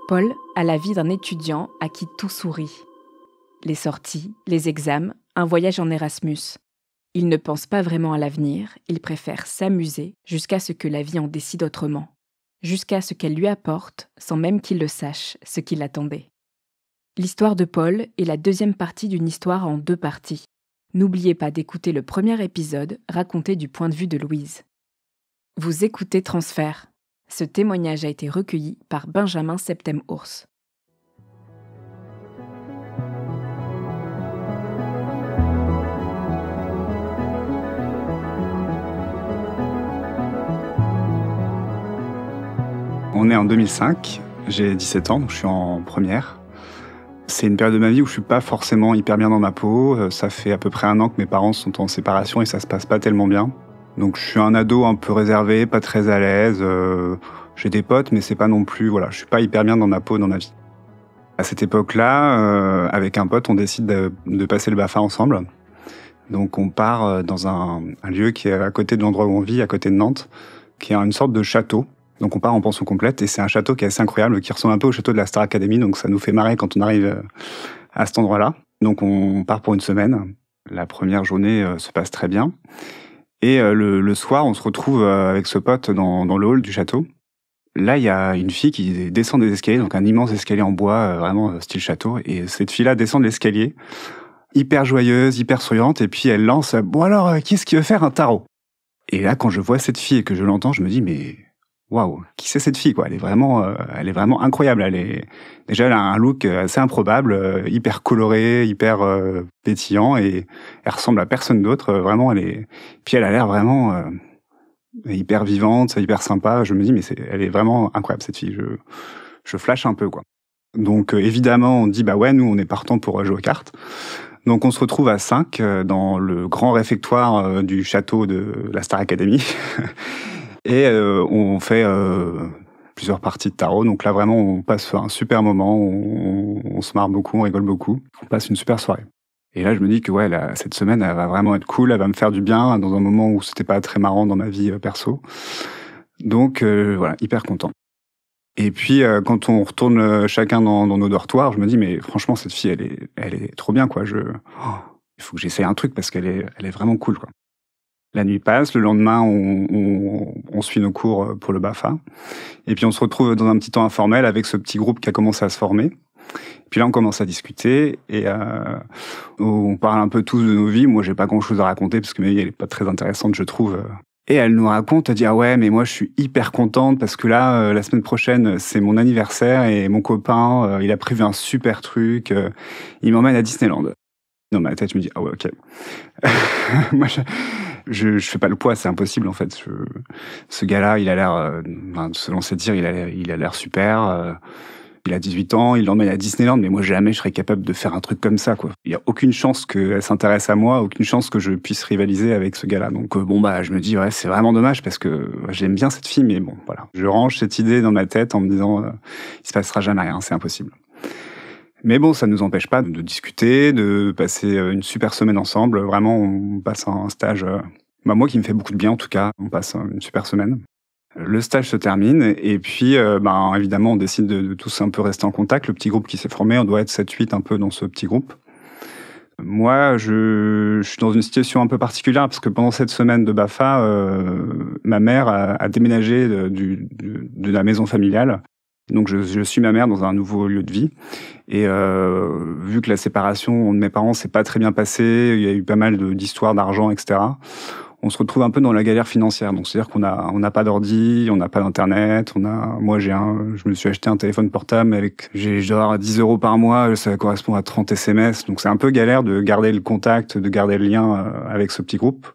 Paul a la vie d'un étudiant à qui tout sourit. Les sorties, les examens, un voyage en Erasmus. Il ne pense pas vraiment à l'avenir, il préfère s'amuser jusqu'à ce que la vie en décide autrement. Jusqu'à ce qu'elle lui apporte, sans même qu'il le sache, ce qu'il attendait. L'histoire de Paul est la deuxième partie d'une histoire en 2 parties. N'oubliez pas d'écouter le premier épisode raconté du point de vue de Louise. Vous écoutez Transfert. Ce témoignage a été recueilli par Benjamin Septem-Ours. On est en 2005, j'ai 17 ans, donc je suis en première. C'est une période de ma vie où je suis pas forcément hyper bien dans ma peau. Ça fait à peu près 1 an que mes parents sont en séparation et ça se passe pas tellement bien. Donc je suis un ado un peu réservé, pas très à l'aise. J'ai des potes, mais c'est pas non plus, je suis pas hyper bien dans ma peau, dans ma vie. À cette époque-là, avec un pote, on décide de passer le BAFA ensemble. Donc on part dans un lieu qui est à côté de l'endroit où on vit, à côté de Nantes, qui est une sorte de château. Donc on part en pension complète et c'est un château qui est assez incroyable, qui ressemble un peu au château de la Star Academy, donc ça nous fait marrer quand on arrive à cet endroit-là. Donc on part pour 1 semaine. La première journée se passe très bien. Et le soir, on se retrouve avec ce pote dans le hall du château. Là, il y a une fille qui descend des escaliers, donc un immense escalier en bois, vraiment style château. Et cette fille-là descend de l'escalier, hyper joyeuse, hyper souriante, et puis elle lance « Bon alors, qui est-ce qui veut faire un tarot ?» Et là, quand je vois cette fille et que je l'entends, je me dis « Mais waouh, qui c'est cette fille quoi ? Elle est vraiment incroyable. Elle a un look assez improbable, hyper coloré, hyper pétillant, et elle ressemble à personne d'autre. Vraiment, puis elle a l'air vraiment hyper vivante, hyper sympa. Je me dis mais elle est vraiment incroyable cette fille. Je flash un peu quoi. Donc évidemment, on dit bah ouais, nous on est partant pour jouer aux cartes. Donc on se retrouve à 5 dans le grand réfectoire du château de la Star Academy. Et on fait plusieurs parties de tarot. Donc là, vraiment, on passe un super moment. On se marre beaucoup, on rigole beaucoup. On passe une super soirée. Et là, je me dis que cette semaine, elle va vraiment être cool. Elle va me faire du bien dans un moment où c'était pas très marrant dans ma vie perso. Donc hyper content. Et puis, quand on retourne chacun dans nos dortoirs, je me dis, mais franchement, cette fille, elle est trop bien, quoi. Il faut que j'essaye un truc parce qu'elle est vraiment cool, quoi. La nuit passe, le lendemain, on suit nos cours pour le BAFA. Et puis on se retrouve dans un petit temps informel avec ce petit groupe qui a commencé à se former. Puis là, on commence à discuter et on parle un peu tous de nos vies. Moi, j'ai pas grand-chose à raconter parce que ma vie, elle est pas très intéressante, je trouve. Et elle nous raconte, elle dit « Ah ouais, mais moi, je suis hyper contente parce que là, la semaine prochaine, c'est mon anniversaire et mon copain, il a prévu un super truc. Il m'emmène à Disneyland. » Dans ma tête, je me dis « Ah ouais, ok. » Moi, je fais pas le poids, c'est impossible en fait. Ce gars-là, il a l'air, selon ses dires, il a l'air super. Il a 18 ans, il l'emmène à Disneyland, mais moi jamais je serais capable de faire un truc comme ça, quoi. Il y a aucune chance qu'elle s'intéresse à moi, aucune chance que je puisse rivaliser avec ce gars-là. Donc je me dis ouais, c'est vraiment dommage parce que j'aime bien cette fille, mais bon, voilà. Je range cette idée dans ma tête en me disant il se passera jamais rien, c'est impossible. Mais bon, ça ne nous empêche pas de discuter, de passer une super semaine ensemble. Vraiment, on passe un stage, moi qui me fait beaucoup de bien en tout cas, on passe une super semaine. Le stage se termine et puis évidemment on décide de tous un peu rester en contact. Le petit groupe qui s'est formé, on doit être 7-8 un peu dans ce petit groupe. Moi, je suis dans une situation un peu particulière parce que pendant cette semaine de BAFA, ma mère a déménagé de la maison familiale. Donc je suis ma mère dans un nouveau lieu de vie et vu que la séparation de mes parents s'est pas très bien passée, il y a eu pas mal d'histoires d'argent, etc. On se retrouve un peu dans la galère financière. Donc c'est-à-dire qu'on n'a pas d'ordi, on n'a pas d'internet, je me suis acheté un téléphone portable je dois avoir 10 € par mois, ça correspond à 30 SMS. Donc c'est un peu galère de garder le contact, de garder le lien avec ce petit groupe.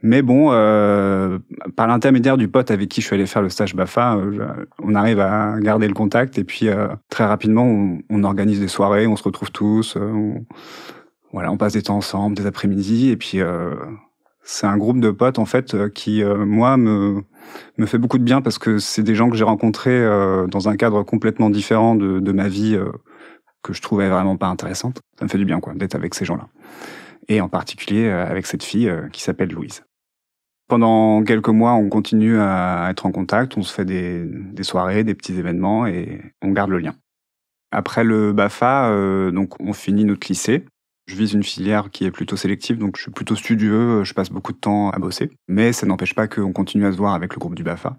Mais bon, par l'intermédiaire du pote avec qui je suis allé faire le stage BAFA, on arrive à garder le contact et puis très rapidement, on organise des soirées, on se retrouve tous, on passe des temps ensemble, des après-midi, et puis c'est un groupe de potes en fait qui, moi, me fait beaucoup de bien parce que c'est des gens que j'ai rencontrés dans un cadre complètement différent de ma vie que je trouvais vraiment pas intéressante. Ça me fait du bien quoi d'être avec ces gens-là. Et en particulier avec cette fille qui s'appelle Louise. Pendant quelques mois, on continue à être en contact, on se fait des soirées, des petits événements et on garde le lien. Après le BAFA, donc on finit notre lycée. Je vise une filière qui est plutôt sélective, donc je suis plutôt studieux, je passe beaucoup de temps à bosser. Mais ça n'empêche pas qu'on continue à se voir avec le groupe du BAFA.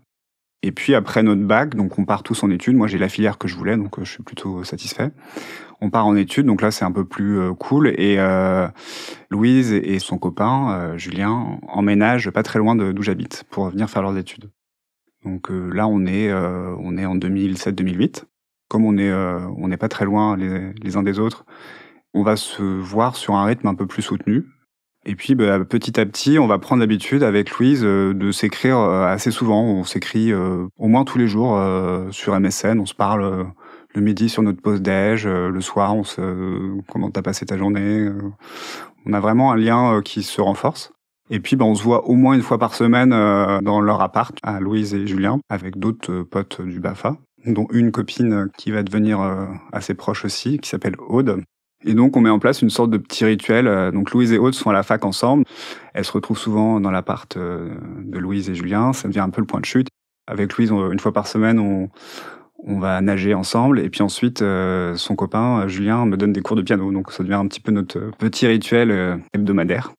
Et puis après notre bac, donc on part tous en études. Moi, j'ai la filière que je voulais, donc je suis plutôt satisfait. On part en études, donc là c'est un peu plus cool. Et Louise et son copain, Julien, emménagent pas très loin d'où j'habite pour venir faire leurs études. Donc là on est en 2007-2008. Comme on n'est pas très loin les uns des autres, on va se voir sur un rythme un peu plus soutenu. Et puis petit à petit, on va prendre l'habitude avec Louise de s'écrire assez souvent. On s'écrit au moins tous les jours sur MSN. On se parle le midi sur notre pause déj, le soir comment t'as passé ta journée. On a vraiment un lien qui se renforce. Et puis on se voit au moins une fois par semaine dans leur appart à Louise et Julien avec d'autres potes du BAFA, dont une copine qui va devenir assez proche aussi, qui s'appelle Aude. Et donc, on met en place une sorte de petit rituel. Donc, Louise et Aude sont à la fac ensemble. Elles se retrouvent souvent dans l'appart de Louise et Julien. Ça devient un peu le point de chute. Avec Louise, une fois par semaine, on va nager ensemble. Et puis ensuite, son copain, Julien, me donne des cours de piano. Donc, ça devient un petit peu notre petit rituel hebdomadaire.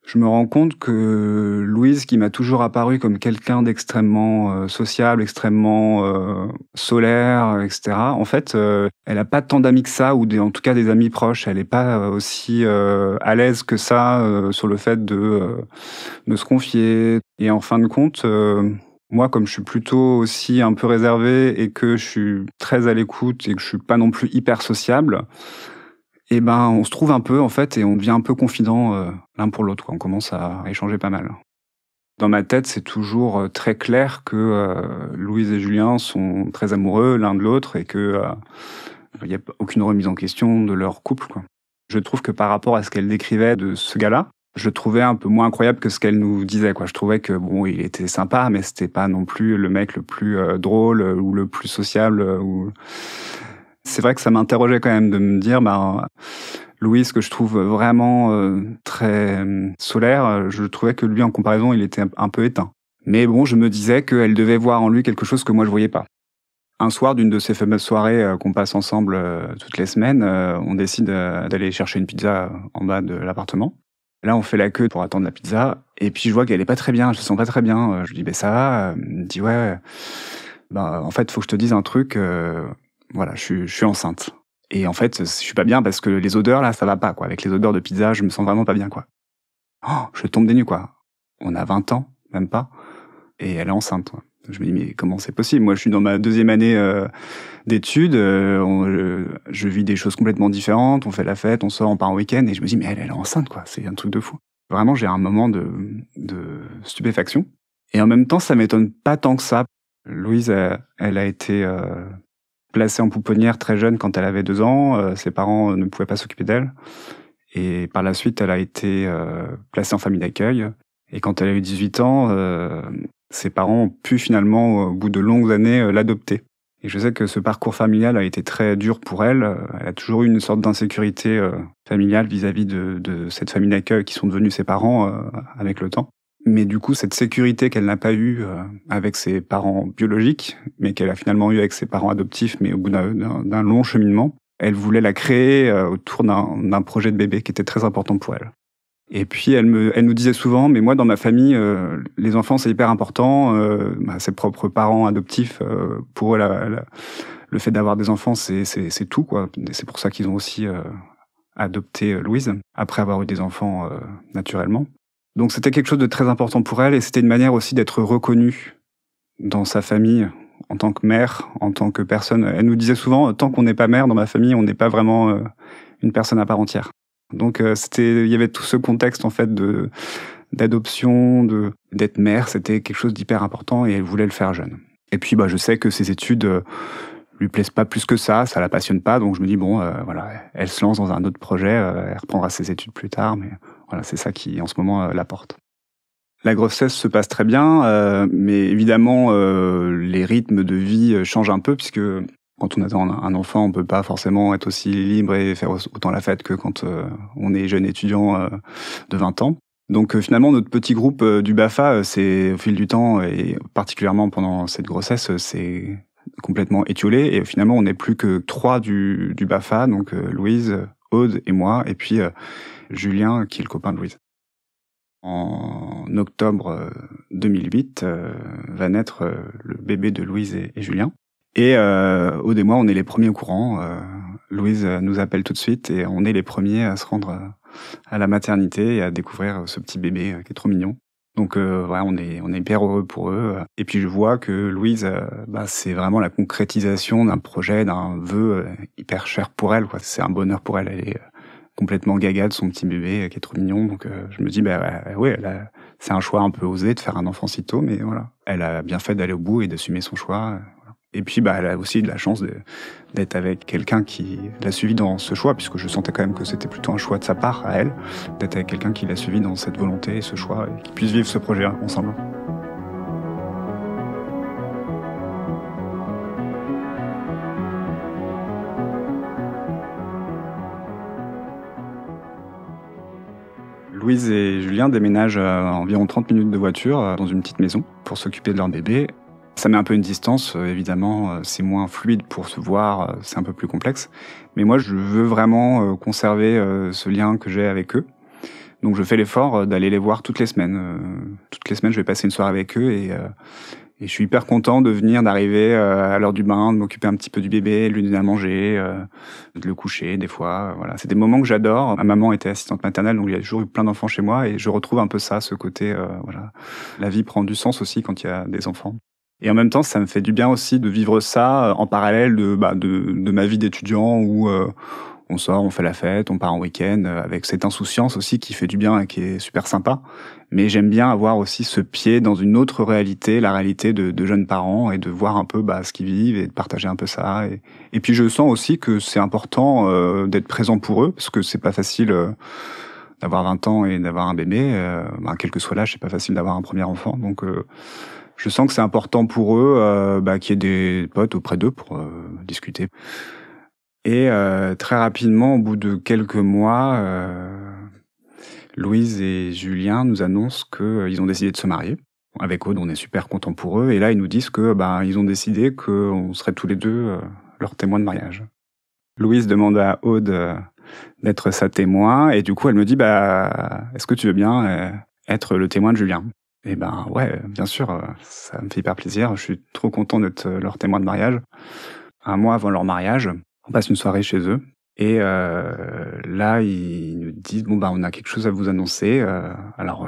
Je me rends compte que Louise, qui m'a toujours apparu comme quelqu'un d'extrêmement sociable, extrêmement solaire, etc., en fait, elle a pas tant d'amis que ça, ou en tout cas des amis proches. Elle est pas aussi à l'aise que ça sur le fait de se confier. Et en fin de compte, moi, comme je suis plutôt aussi un peu réservé et que je suis très à l'écoute et que je suis pas non plus hyper sociable, et on se trouve un peu, en fait, et on devient un peu confident l'un pour l'autre, quoi. On commence à échanger pas mal. Dans ma tête, c'est toujours très clair que Louise et Julien sont très amoureux l'un de l'autre et que il n'y a aucune remise en question de leur couple, quoi. Je trouve que par rapport à ce qu'elle décrivait de ce gars-là, je le trouvais un peu moins incroyable que ce qu'elle nous disait, quoi. Je trouvais que il était sympa, mais c'était pas non plus le mec le plus drôle ou le plus sociable. C'est vrai que ça m'interrogeait quand même de me dire, Louise, que je trouve vraiment très solaire, je trouvais que lui, en comparaison, il était un peu éteint. Mais bon, je me disais qu'elle devait voir en lui quelque chose que moi, je voyais pas. Un soir, d'une de ces fameuses soirées qu'on passe ensemble toutes les semaines, on décide d'aller chercher une pizza en bas de l'appartement. Là, on fait la queue pour attendre la pizza, et puis je vois qu'elle est pas très bien, je me sens pas très bien. Je lui dis, ça va? Elle me dit, ouais, en fait, faut que je te dise un truc, voilà, je suis enceinte. Et en fait, je suis pas bien parce que les odeurs, là, ça va pas, quoi. Avec les odeurs de pizza, je me sens vraiment pas bien, quoi. Oh, je tombe des nues, quoi. On a 20 ans, même pas. Et elle est enceinte, quoi. Je me dis, mais comment c'est possible? Moi, je suis dans ma 2e année d'études, je vis des choses complètement différentes, on fait la fête, on sort, on part en week-end, et je me dis, mais elle est enceinte, quoi. C'est un truc de fou. Vraiment, j'ai un moment de stupéfaction. Et en même temps, ça m'étonne pas tant que ça. Louise, elle a été placée en pouponnière très jeune quand elle avait 2 ans. Ses parents ne pouvaient pas s'occuper d'elle. Et par la suite, elle a été placée en famille d'accueil. Et quand elle a eu 18 ans, ses parents ont pu finalement, au bout de longues années, l'adopter. Et je sais que ce parcours familial a été très dur pour elle. Elle a toujours eu une sorte d'insécurité familiale vis-à-vis de cette famille d'accueil qui sont devenus ses parents avec le temps. Mais du coup, cette sécurité qu'elle n'a pas eue avec ses parents biologiques, mais qu'elle a finalement eue avec ses parents adoptifs, mais au bout d'un long cheminement, elle voulait la créer autour d'un projet de bébé qui était très important pour elle. Et puis, elle nous disait souvent, mais moi, dans ma famille, les enfants, c'est hyper important. Ses propres parents adoptifs, pour eux, le fait d'avoir des enfants, c'est tout, quoi. Et c'est pour ça qu'ils ont aussi adopté Louise, après avoir eu des enfants naturellement. Donc c'était quelque chose de très important pour elle, et c'était une manière aussi d'être reconnue dans sa famille en tant que mère, en tant que personne. Elle nous disait souvent, tant qu'on n'est pas mère dans ma famille, on n'est pas vraiment une personne à part entière. Donc il y avait tout ce contexte en fait d'adoption, d'être mère, c'était quelque chose d'hyper important, et elle voulait le faire jeune. Et puis je sais que ses études lui plaisent pas plus que ça la passionne pas, donc je me dis voilà, elle se lance dans un autre projet, elle reprendra ses études plus tard, mais voilà, c'est ça qui en ce moment la porte. La grossesse se passe très bien, mais évidemment les rythmes de vie changent un peu, puisque quand on attend un enfant, on peut pas forcément être aussi libre et faire autant la fête que quand on est jeune étudiant de 20 ans. Donc finalement, notre petit groupe du BAFA, c'est au fil du temps, et particulièrement pendant cette grossesse, c'est complètement étiolé. Et finalement, on n'est plus que 3 du BAFA, donc Louise, Aude et moi, et puis Julien, qui est le copain de Louise. En octobre 2008, va naître le bébé de Louise et Julien. Et Aude et moi, on est les premiers au courant. Louise nous appelle tout de suite et on est les premiers à se rendre à la maternité et à découvrir ce petit bébé qui est trop mignon. Donc ouais, on est hyper heureux pour eux. Et puis je vois que Louise, c'est vraiment la concrétisation d'un projet, d'un vœu hyper cher pour elle, quoi. C'est un bonheur pour elle. Elle est complètement gaga de son petit bébé qui est trop mignon. Donc je me dis, ouais, c'est un choix un peu osé de faire un enfant si tôt, mais voilà. Elle a bien fait d'aller au bout et d'assumer son choix. Et puis, elle a aussi de la chance d'être avec quelqu'un qui l'a suivi dans ce choix, puisque je sentais quand même que c'était plutôt un choix de sa part, à elle, d'être avec quelqu'un qui l'a suivi dans cette volonté et ce choix, et qui puisse vivre ce projet ensemble. Louise et Julien déménagent à environ 30 minutes de voiture dans une petite maison pour s'occuper de leur bébé. Ça met un peu une distance, évidemment, c'est moins fluide pour se voir, c'est un peu plus complexe. Mais moi, je veux vraiment conserver ce lien que j'ai avec eux. Donc je fais l'effort d'aller les voir toutes les semaines. Toutes les semaines, je vais passer une soirée avec eux et je suis hyper content de venir, d'arriver à l'heure du bain, de m'occuper un petit peu du bébé, de lui donner à manger, de le coucher des fois. Voilà, c'est des moments que j'adore. Ma maman était assistante maternelle, donc il y a toujours eu plein d'enfants chez moi et je retrouve un peu ça, ce côté, voilà. La vie prend du sens aussi quand il y a des enfants. Et en même temps, ça me fait du bien aussi de vivre ça en parallèle de ma vie d'étudiant où on sort, on fait la fête, on part en week-end avec cette insouciance aussi qui fait du bien et qui est super sympa. Mais j'aime bien avoir aussi ce pied dans une autre réalité, la réalité de jeunes parents et de voir un peu ce qu'ils vivent et de partager un peu ça. Et puis je sens aussi que c'est important d'être présent pour eux parce que c'est pas facile d'avoir 20 ans et d'avoir un bébé. Quel que soit l'âge, c'est pas facile d'avoir un premier enfant. Donc je sens que c'est important pour eux qu'il y ait des potes auprès d'eux pour discuter. Et très rapidement, au bout de quelques mois, Louise et Julien nous annoncent qu'ils ont décidé de se marier. Avec Aude, on est super contents pour eux. Et là, ils nous disent que ils ont décidé qu'on serait tous les deux leurs témoins de mariage. Louise demande à Aude d'être sa témoin. Et du coup, elle me dit, est-ce que tu veux bien être le témoin de Julien ? Et ouais, bien sûr, ça me fait hyper plaisir. Je suis trop content d'être leur témoin de mariage. Un mois avant leur mariage, on passe une soirée chez eux. Et là, ils nous disent, on a quelque chose à vous annoncer. Alors,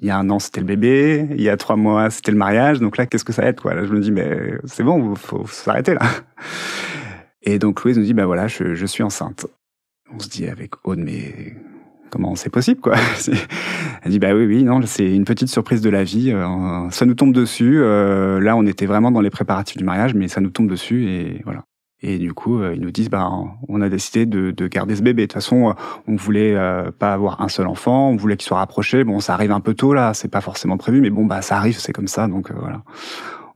il y a 1 an, c'était le bébé. Il y a 3 mois, c'était le mariage. Donc là, qu'est-ce que ça va être, quoi ? Là, je me dis, mais c'est bon, faut s'arrêter, là. Et donc, Louise nous dit, voilà, je suis enceinte. On se dit avec Aude, mais comment c'est possible, quoi ? Elle dit, oui, non, c'est une petite surprise de la vie. Ça nous tombe dessus. Là, on était vraiment dans les préparatifs du mariage, mais ça nous tombe dessus et voilà. Et du coup, ils nous disent, on a décidé de garder ce bébé. De toute façon, on voulait pas avoir un seul enfant, on voulait qu'il soit rapproché. Bon, ça arrive un peu tôt, là, c'est pas forcément prévu, mais ça arrive, c'est comme ça, donc voilà.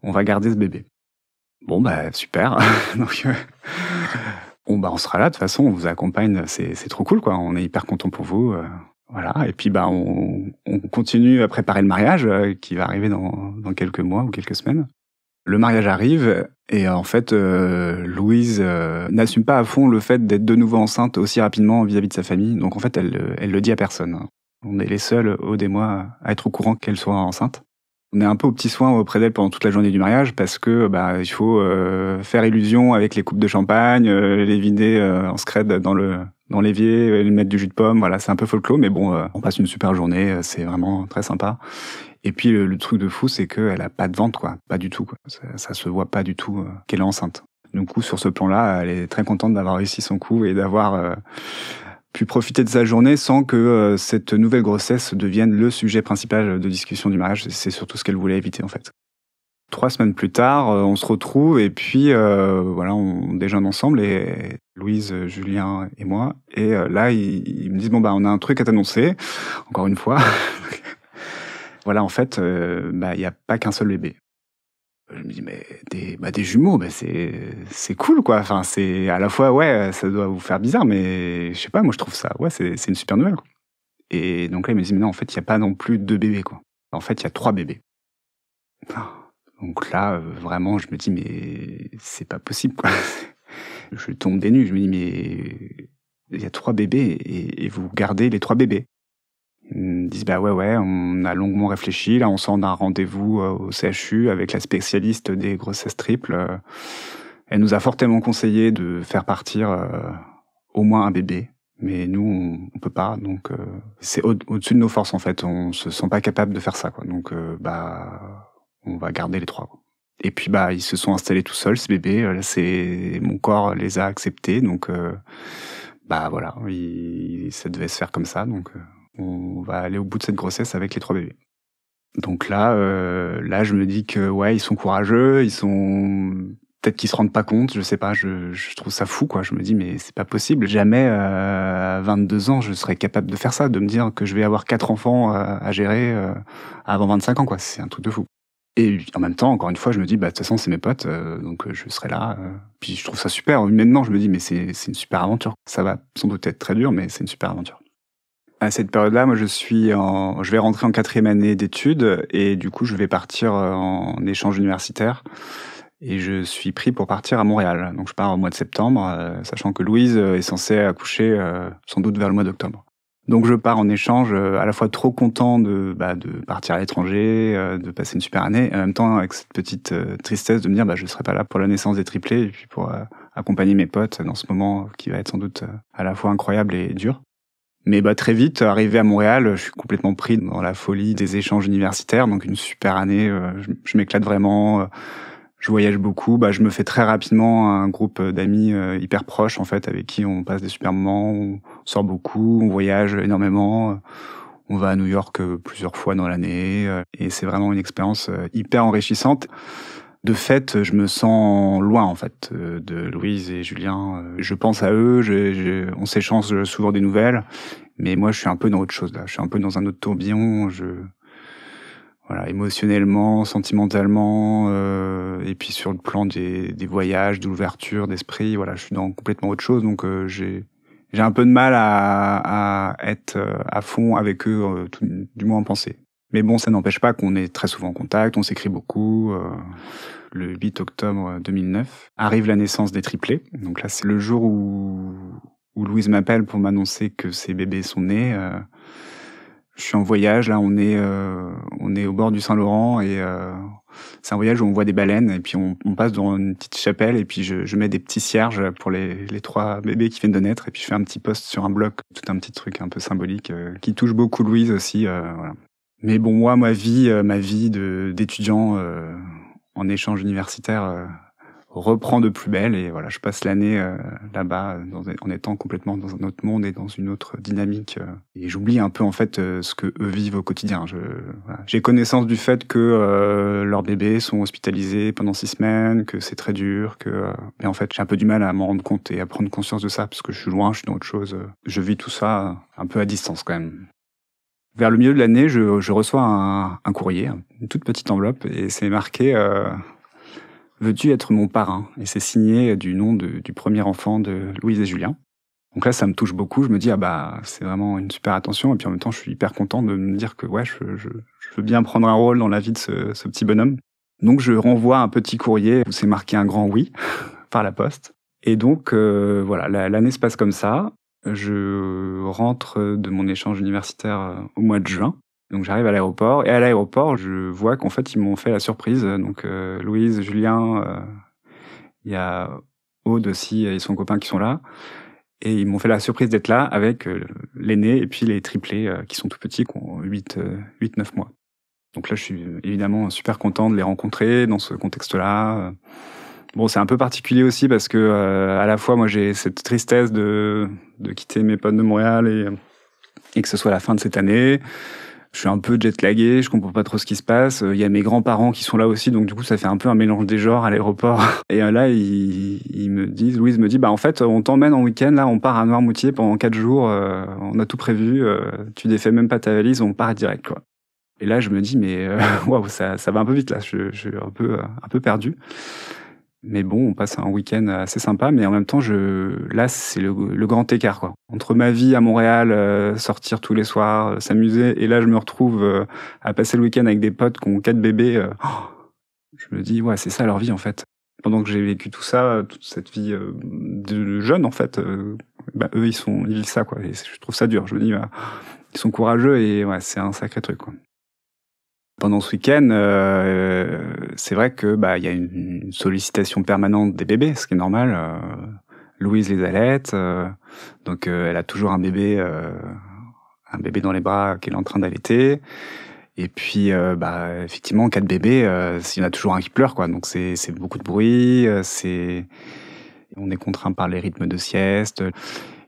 On va garder ce bébé. Bon, super. Donc, on sera là, de toute façon, on vous accompagne, c'est trop cool, quoi. On est hyper contents pour vous. Voilà. Et puis, on continue à préparer le mariage qui va arriver dans quelques mois ou quelques semaines. Le mariage arrive et en fait, Louise n'assume pas à fond le fait d'être de nouveau enceinte aussi rapidement vis-à-vis de sa famille. Donc en fait, elle le dit à personne. On est les seuls, Aude et moi, à être au courant qu'elle soit enceinte. On est un peu aux petits soins auprès d'elle pendant toute la journée du mariage parce que il faut faire illusion avec les coupes de champagne, les vider en scred dans l'évier, les mettre du jus de pomme. Voilà, c'est un peu folklore, mais on passe une super journée. C'est vraiment très sympa. Et puis le truc de fou, c'est qu'elle a pas de ventre, quoi, pas du tout, quoi. Ça se voit pas du tout qu'elle est enceinte. Du coup, sur ce plan-là, elle est très contente d'avoir réussi son coup et d'avoir pu profiter de sa journée sans que cette nouvelle grossesse devienne le sujet principal de discussion du mariage. C'est surtout ce qu'elle voulait éviter, en fait. 3 semaines plus tard, on se retrouve et puis on déjeune ensemble et Louise, Julien et moi. Et là, ils me disent on a un truc à t'annoncer. Encore une fois. Voilà, en fait, y a pas qu'un seul bébé. Je me dis mais des jumeaux, c'est cool, quoi. Enfin, c'est à la fois ça doit vous faire bizarre, mais je sais pas, moi je trouve ça c'est une super nouvelle, quoi. Et donc là, il me dit mais non, en fait, il y a pas non plus 2 bébés, quoi. En fait, il y a 3 bébés. Donc là, vraiment, je me dis, mais c'est pas possible, quoi. Je tombe des nues, je me dis, mais il y a 3 bébés et vous gardez les 3 bébés. Ils me disent, bah ouais, on a longuement réfléchi, là on sort d'un rendez-vous au CHU avec la spécialiste des grossesses triples. Elle nous a fortement conseillé de faire partir au moins un bébé. Mais nous, on peut pas, donc c'est au-dessus de nos forces en fait. On se sent pas capable de faire ça, quoi. Donc on va garder les 3, quoi. Et puis ils se sont installés tout seuls, ces bébés. Là, c'est mon corps les a acceptés, donc voilà, ça devait se faire comme ça. Donc on va aller au bout de cette grossesse avec les 3 bébés. Donc là, je me dis que ouais, ils sont courageux, ils sont peut-être qu'ils se rendent pas compte, je sais pas, je trouve ça fou, quoi. Je me dis, mais c'est pas possible. Jamais, à 22 ans, je serais capable de faire ça, de me dire que je vais avoir 4 enfants à gérer avant 25 ans, quoi. C'est un truc de fou. Et en même temps, encore une fois, je me dis, de toute façon, c'est mes potes, donc je serai là. Puis je trouve ça super. Maintenant, je me dis, mais c'est une super aventure. Ça va sans doute être très dur, mais c'est une super aventure. À cette période-là, moi, je vais rentrer en 4e année d'études et du coup, je vais partir en échange universitaire. Et je suis pris pour partir à Montréal. Donc je pars au mois de septembre, sachant que Louise est censée accoucher sans doute vers le mois d'octobre. Donc je pars en échange, à la fois trop content de partir à l'étranger, de passer une super année, et en même temps avec cette petite tristesse de me dire je serai pas là pour la naissance des triplés, et puis pour accompagner mes potes dans ce moment qui va être sans doute à la fois incroyable et dur. Mais très vite, arrivé à Montréal, je suis complètement pris dans la folie des échanges universitaires, donc une super année, je m'éclate vraiment. Je voyage beaucoup, je me fais très rapidement un groupe d'amis hyper proches en fait, avec qui on passe des super moments, on sort beaucoup, on voyage énormément, on va à New York plusieurs fois dans l'année, et c'est vraiment une expérience hyper enrichissante. De fait, je me sens loin en fait de Louise et Julien. Je pense à eux, on s'échange souvent des nouvelles, mais moi je suis un peu dans autre chose là, je suis un peu dans un autre tourbillon. Voilà, émotionnellement, sentimentalement, et puis sur le plan des voyages, de l'ouverture d'esprit, voilà, je suis dans complètement autre chose, donc j'ai un peu de mal à être à fond avec eux, du moins en pensée. Mais bon, ça n'empêche pas qu'on est très souvent en contact, on s'écrit beaucoup. Le 8 octobre 2009 arrive la naissance des triplés, donc là c'est le jour où Louise m'appelle pour m'annoncer que ses bébés sont nés. Je suis en voyage, là on est au bord du Saint-Laurent et c'est un voyage où on voit des baleines et puis on passe dans une petite chapelle et puis je mets des petits cierges pour les 3 bébés qui viennent de naître et puis je fais un petit post sur un blog, tout un petit truc un peu symbolique qui touche beaucoup Louise aussi. Voilà. Mais bon, moi, ma vie d'étudiant en échange universitaire reprend de plus belle et voilà, je passe l'année là-bas en étant complètement dans un autre monde et dans une autre dynamique et j'oublie un peu en fait ce que eux vivent au quotidien. Voilà. J'ai connaissance du fait que leurs bébés sont hospitalisés pendant 6 semaines, que c'est très dur, mais en fait j'ai un peu du mal à m'en rendre compte et à prendre conscience de ça parce que je suis loin, je suis dans autre chose. Je vis tout ça un peu à distance quand même. Vers le milieu de l'année, je reçois un courrier, une toute petite enveloppe et c'est marqué veux-tu être mon parrain? Et c'est signé du nom du premier enfant de Louise et Julien. Donc là, ça me touche beaucoup. Je me dis, c'est vraiment une super attention. Et puis en même temps, je suis hyper content de me dire que ouais, je veux bien prendre un rôle dans la vie de ce petit bonhomme. Donc je renvoie un petit courrier où c'est marqué un grand oui par la poste. Et donc voilà, l'année se passe comme ça. Je rentre de mon échange universitaire au mois de juin. Donc j'arrive à l'aéroport, et à l'aéroport, je vois qu'en fait, ils m'ont fait la surprise. Donc Louise, Julien, il y a Aude aussi et son copain qui sont là. Et ils m'ont fait la surprise d'être là avec l'aîné et puis les triplés qui sont tout petits, qui ont 8-9 mois. Donc là, je suis évidemment super content de les rencontrer dans ce contexte-là. Bon, c'est un peu particulier aussi parce que à la fois, moi, j'ai cette tristesse de quitter mes potes de Montréal et que ce soit la fin de cette année. Je suis un peu jet-lagué, je comprends pas trop ce qui se passe. Il y a mes grands-parents qui sont là aussi, donc du coup, ça fait un peu un mélange des genres à l'aéroport. Et là, Louise me dit, en fait, on t'emmène en week-end, là, on part à Noirmoutier pendant 4 jours, on a tout prévu, tu défais même pas ta valise, on part direct, quoi. Et là, je me dis, mais waouh, ça va un peu vite, là, je suis un peu perdu. Mais bon, on passe un week-end assez sympa, mais en même temps, là, c'est le grand écart, quoi. Entre ma vie à Montréal, sortir tous les soirs, s'amuser, et là, je me retrouve à passer le week-end avec des potes qui ont 4 bébés. Je me dis, ouais, c'est ça leur vie, en fait. Pendant que j'ai vécu tout ça, toute cette vie de jeune, en fait, eux, ils vivent ça, quoi. Et je trouve ça dur. Je me dis, bah, ils sont courageux et ouais, c'est un sacré truc, quoi. Pendant ce week-end, c'est vrai que bah il y a une sollicitation permanente des bébés, ce qui est normal. Louise les allaite, donc elle a toujours un bébé dans les bras qu'elle est en train d'allaiter. Et puis bah effectivement, 4 bébés, il y en a toujours un qui pleure, quoi. Donc c'est beaucoup de bruit, on est contraint par les rythmes de sieste.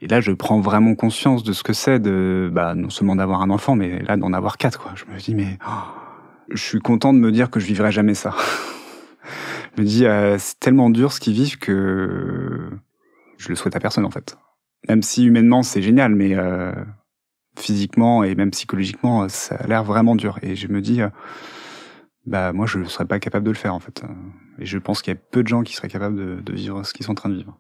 Et là, je prends vraiment conscience de ce que c'est de bah non seulement d'avoir un enfant, mais là d'en avoir 4, quoi. Je me dis mais je suis content de me dire que je vivrai jamais ça. Je me dis, c'est tellement dur ce qu'ils vivent que je le souhaite à personne, en fait. Même si humainement, c'est génial, mais physiquement et même psychologiquement, ça a l'air vraiment dur. Et je me dis, bah moi, je ne serais pas capable de le faire, en fait. Et je pense qu'il y a peu de gens qui seraient capables de vivre ce qu'ils sont en train de vivre.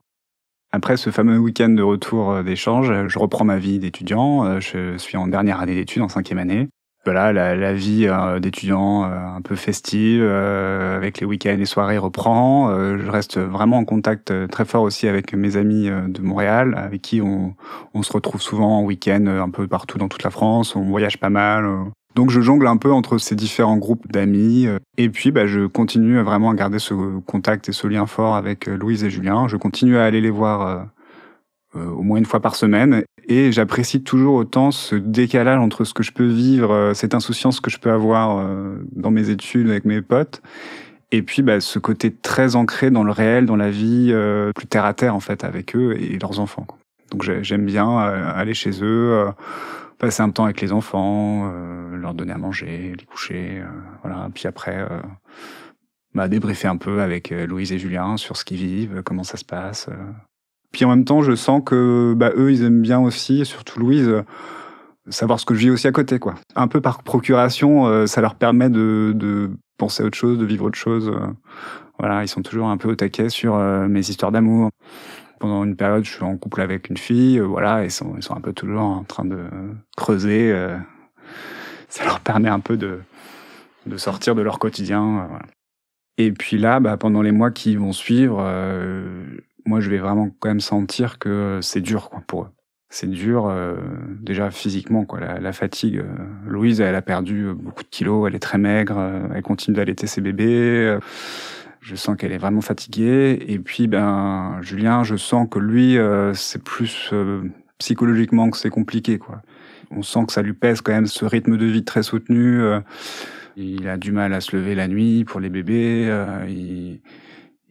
Après ce fameux week-end de retour d'échange, je reprends ma vie d'étudiant. Je suis en dernière année d'études, en 5e année. Voilà, la vie d'étudiant un peu festive, avec les week-ends et les soirées reprend. Je reste vraiment en contact très fort aussi avec mes amis de Montréal, avec qui on se retrouve souvent en week-end un peu partout dans toute la France. On voyage pas mal. Donc je jongle un peu entre ces différents groupes d'amis. Et puis bah, je continue vraiment à garder ce contact et ce lien fort avec Louise et Julien. Je continue à aller les voir au moins une fois par semaine, et j'apprécie toujours autant ce décalage entre ce que je peux vivre, cette insouciance que je peux avoir dans mes études avec mes potes, et puis bah, ce côté très ancré dans le réel, dans la vie, plus terre à terre en fait, avec eux et leurs enfants, quoi. Donc j'aime bien aller chez eux, passer un temps avec les enfants, leur donner à manger, les coucher, voilà. Puis après, débriefer un peu avec Louise et Julien sur ce qu'ils vivent, comment ça se passe. Puis en même temps, je sens que eux, ils aiment bien aussi, surtout Louise, savoir ce que je vis aussi à côté, quoi. Un peu par procuration, ça leur permet de penser à autre chose, de vivre autre chose. Voilà, ils sont toujours un peu au taquet sur mes histoires d'amour. Pendant une période, je suis en couple avec une fille, voilà, ils sont un peu toujours en train de creuser. Ça leur permet un peu de sortir de leur quotidien. Voilà. Et puis là, pendant les mois qui vont suivre, moi, je vais vraiment quand même sentir que c'est dur, quoi, pour eux. C'est dur, déjà physiquement, quoi. La fatigue. Louise, elle a perdu beaucoup de kilos, elle est très maigre, elle continue d'allaiter ses bébés. Je sens qu'elle est vraiment fatiguée. Et puis, Julien, je sens que lui, c'est plus psychologiquement que c'est compliqué, quoi. On sent que ça lui pèse quand même, ce rythme de vie très soutenu. Il a du mal à se lever la nuit pour les bébés.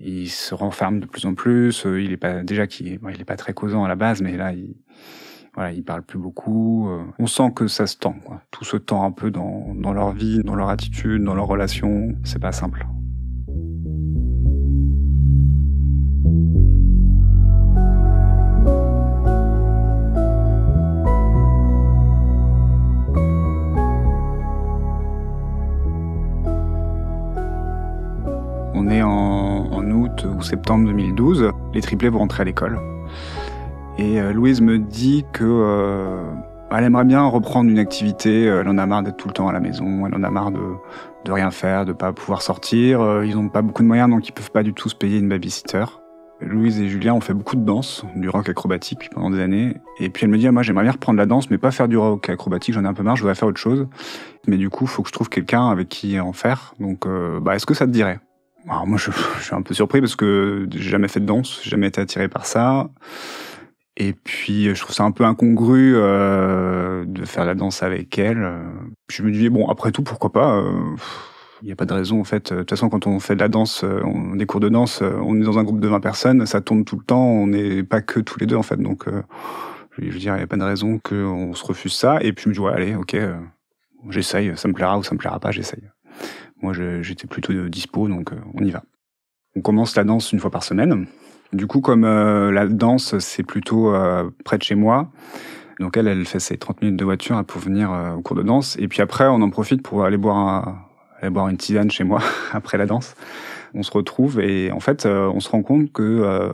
Il se renferme de plus en plus. Il est pas très causant à la base, mais là, il parle plus beaucoup. On sent que ça se tend, quoi. Tout se tend un peu dans leur vie, dans leur attitude, dans leurs relations. C'est pas simple. On est en août ou septembre 2012. Les triplés vont rentrer à l'école. Et Louise me dit que elle aimerait bien reprendre une activité. Elle en a marre d'être tout le temps à la maison. Elle en a marre de rien faire, de pas pouvoir sortir. Ils n'ont pas beaucoup de moyens, donc ils peuvent pas du tout se payer une babysitter. Louise et Julien ont fait beaucoup de danse, du rock acrobatique pendant des années. Et puis elle me dit, moi j'aimerais bien reprendre la danse, mais pas faire du rock acrobatique, j'en ai un peu marre, je voudrais faire autre chose. Mais du coup, il faut que je trouve quelqu'un avec qui en faire. Donc est-ce que ça te dirait ? Alors moi, je suis un peu surpris parce que j'ai jamais fait de danse, j'ai jamais été attiré par ça. Et puis, je trouve ça un peu incongru de faire la danse avec elle. Je me dis, bon, après tout, pourquoi pas. Il n'y a pas de raison, en fait. De toute façon, quand on fait de la danse, des cours de danse, on est dans un groupe de 20 personnes, ça tourne tout le temps, on n'est pas que tous les deux, en fait. Donc, je veux dire, il n'y a pas de raison qu'on se refuse ça. Et puis, je me dis, ouais, allez, ok, j'essaye, ça me plaira ou ça me plaira pas, j'essaye. Moi, j'étais plutôt dispo, donc on y va. On commence la danse une fois par semaine. Du coup, comme la danse, c'est plutôt près de chez moi, donc elle fait ses 30 minutes de voiture pour venir au cours de danse. Et puis après, on en profite pour aller boire une tisane chez moi après la danse. On se retrouve et en fait, on se rend compte que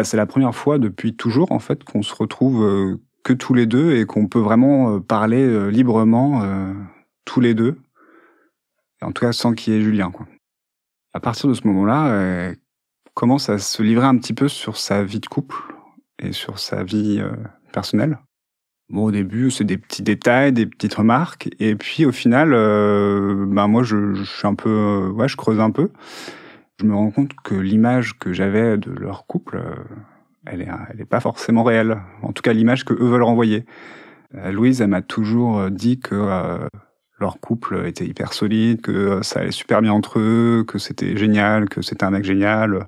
c'est la première fois depuis toujours en fait qu'on se retrouve que tous les deux et qu'on peut vraiment parler librement tous les deux. En tout cas, sans qu'il y ait Julien, quoi. À partir de ce moment-là, commence à se livrer un petit peu sur sa vie de couple et sur sa vie, personnelle. Bon, au début, c'est des petits détails, des petites remarques et puis au final, moi je suis un peu, ouais, je creuse un peu. Je me rends compte que l'image que j'avais de leur couple, elle est pas forcément réelle. En tout cas, l'image qu'eux veulent renvoyer. Louise, elle m'a toujours dit que, leur couple était hyper solide, que, ça allait super bien entre eux, que c'était génial, que c'était un mec génial.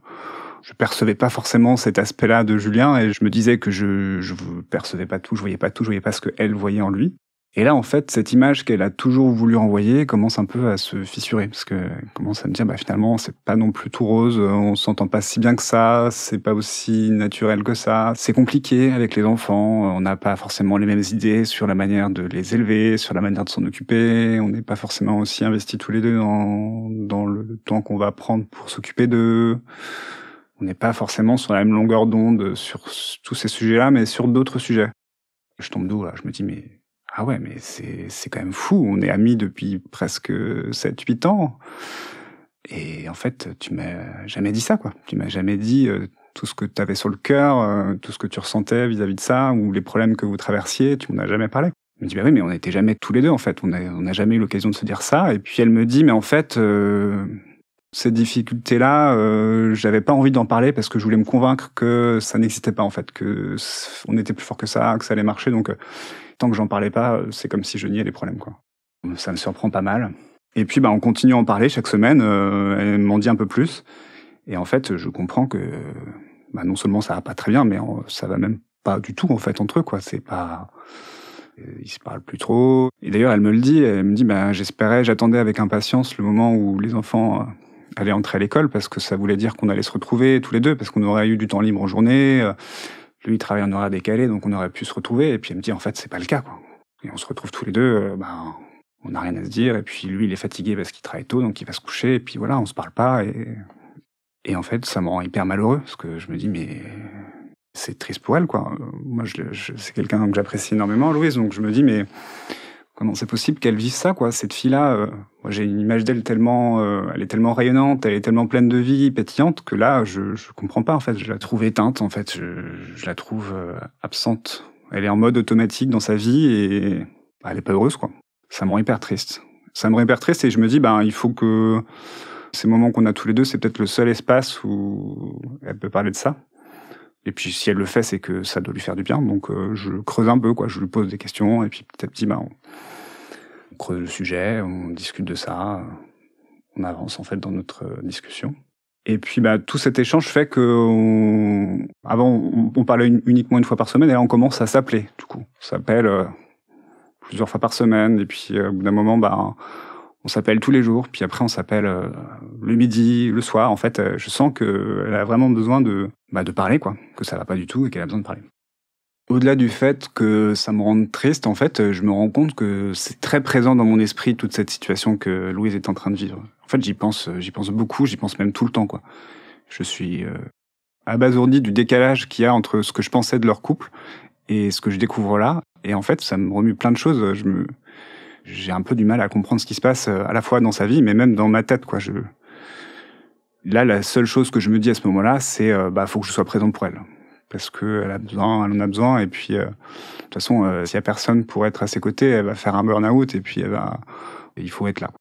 Je percevais pas forcément cet aspect-là de Julien et je me disais que je percevais pas tout, je voyais pas tout, je voyais pas ce qu'elle voyait en lui. Et là, en fait, cette image qu'elle a toujours voulu renvoyer commence un peu à se fissurer parce qu'elle commence à me dire, finalement, c'est pas non plus tout rose, on s'entend pas si bien que ça, c'est pas aussi naturel que ça. C'est compliqué avec les enfants, on n'a pas forcément les mêmes idées sur la manière de les élever, sur la manière de s'en occuper, on n'est pas forcément aussi investis tous les deux dans le temps qu'on va prendre pour s'occuper d'eux. On n'est pas forcément sur la même longueur d'onde sur tous ces sujets-là, mais sur d'autres sujets. Je tombe d'eau, là. Je me dis, ah ouais, mais c'est quand même fou. On est amis depuis presque 7-8 ans. Et en fait, tu m'as jamais dit ça, quoi. Tu m'as jamais dit tout ce que tu avais sur le cœur, tout ce que tu ressentais vis-à-vis de ça, ou les problèmes que vous traversiez. Tu m'en as jamais parlé. Je me dis, oui, mais on n'était jamais tous les deux, en fait. On n'a jamais eu l'occasion de se dire ça. Et puis elle me dit, mais en fait, ces difficultés-là, j'avais pas envie d'en parler parce que je voulais me convaincre que ça n'existait pas, en fait, que on était plus fort que ça ça allait marcher. Donc, tant que j'en parlais pas, c'est comme si je niais les problèmes, quoi. Ça me surprend pas mal. Et puis, on continue à en parler chaque semaine. Elle m'en dit un peu plus. Et en fait, je comprends que, non seulement ça va pas très bien, mais ça va même pas du tout, en fait, entre eux, quoi. C'est pas, ils se parlent plus trop. Et d'ailleurs, elle me le dit. Elle me dit, j'attendais avec impatience le moment où les enfants allaient entrer à l'école parce que ça voulait dire qu'on allait se retrouver tous les deux parce qu'on aurait eu du temps libre en journée. Lui, il travaille en horaire décalé, donc on aurait pu se retrouver. Et puis elle me dit, en fait, c'est pas le cas, quoi. Et on se retrouve tous les deux, on n'a rien à se dire. Et puis lui, il est fatigué parce qu'il travaille tôt, donc il va se coucher. Et puis voilà, on se parle pas. Et en fait, ça me rend hyper malheureux parce que je me dis, mais c'est triste pour elle, quoi. Moi, c'est quelqu'un que j'apprécie énormément, Louise. Donc je me dis, mais comment c'est possible qu'elle vive ça, quoi. Cette fille-là, moi, j'ai une image d'elle tellement, elle est tellement rayonnante, elle est tellement pleine de vie, pétillante, que là, je comprends pas, en fait. Je la trouve éteinte, en fait. Je la trouve absente. Elle est en mode automatique dans sa vie et elle est pas heureuse, quoi. Ça me rend hyper triste. Ça me rend hyper triste et je me dis, il faut que ces moments qu'on a tous les deux, c'est peut-être le seul espace où elle peut parler de ça. Et puis, si elle le fait, c'est que ça doit lui faire du bien. Donc, je creuse un peu, quoi. Je lui pose des questions et puis petit à petit, on creuse le sujet, on discute de ça, on avance en fait dans notre discussion. Et puis tout cet échange fait que avant on parlait uniquement une fois par semaine et là on commence à s'appeler du coup. On s'appelle plusieurs fois par semaine et puis au bout d'un moment on s'appelle tous les jours, puis après on s'appelle le midi, le soir. En fait, je sens qu'elle a vraiment besoin de parler, quoi, que ça va pas du tout et qu'elle a besoin de parler. Au-delà du fait que ça me rende triste, en fait, je me rends compte que c'est très présent dans mon esprit, toute cette situation que Louise est en train de vivre. En fait, j'y pense beaucoup, j'y pense même tout le temps, quoi. Je suis abasourdi du décalage qu'il y a entre ce que je pensais de leur couple et ce que je découvre là. Et en fait, ça me remue plein de choses. J'ai un peu du mal à comprendre ce qui se passe à la fois dans sa vie, mais même dans ma tête, quoi. Là, la seule chose que je me dis à ce moment-là, c'est faut que je sois présent pour elle. Parce qu'elle elle en a besoin, et puis, de toute façon, s'il y a personne pour être à ses côtés, elle va faire un burn-out, et puis il faut être là.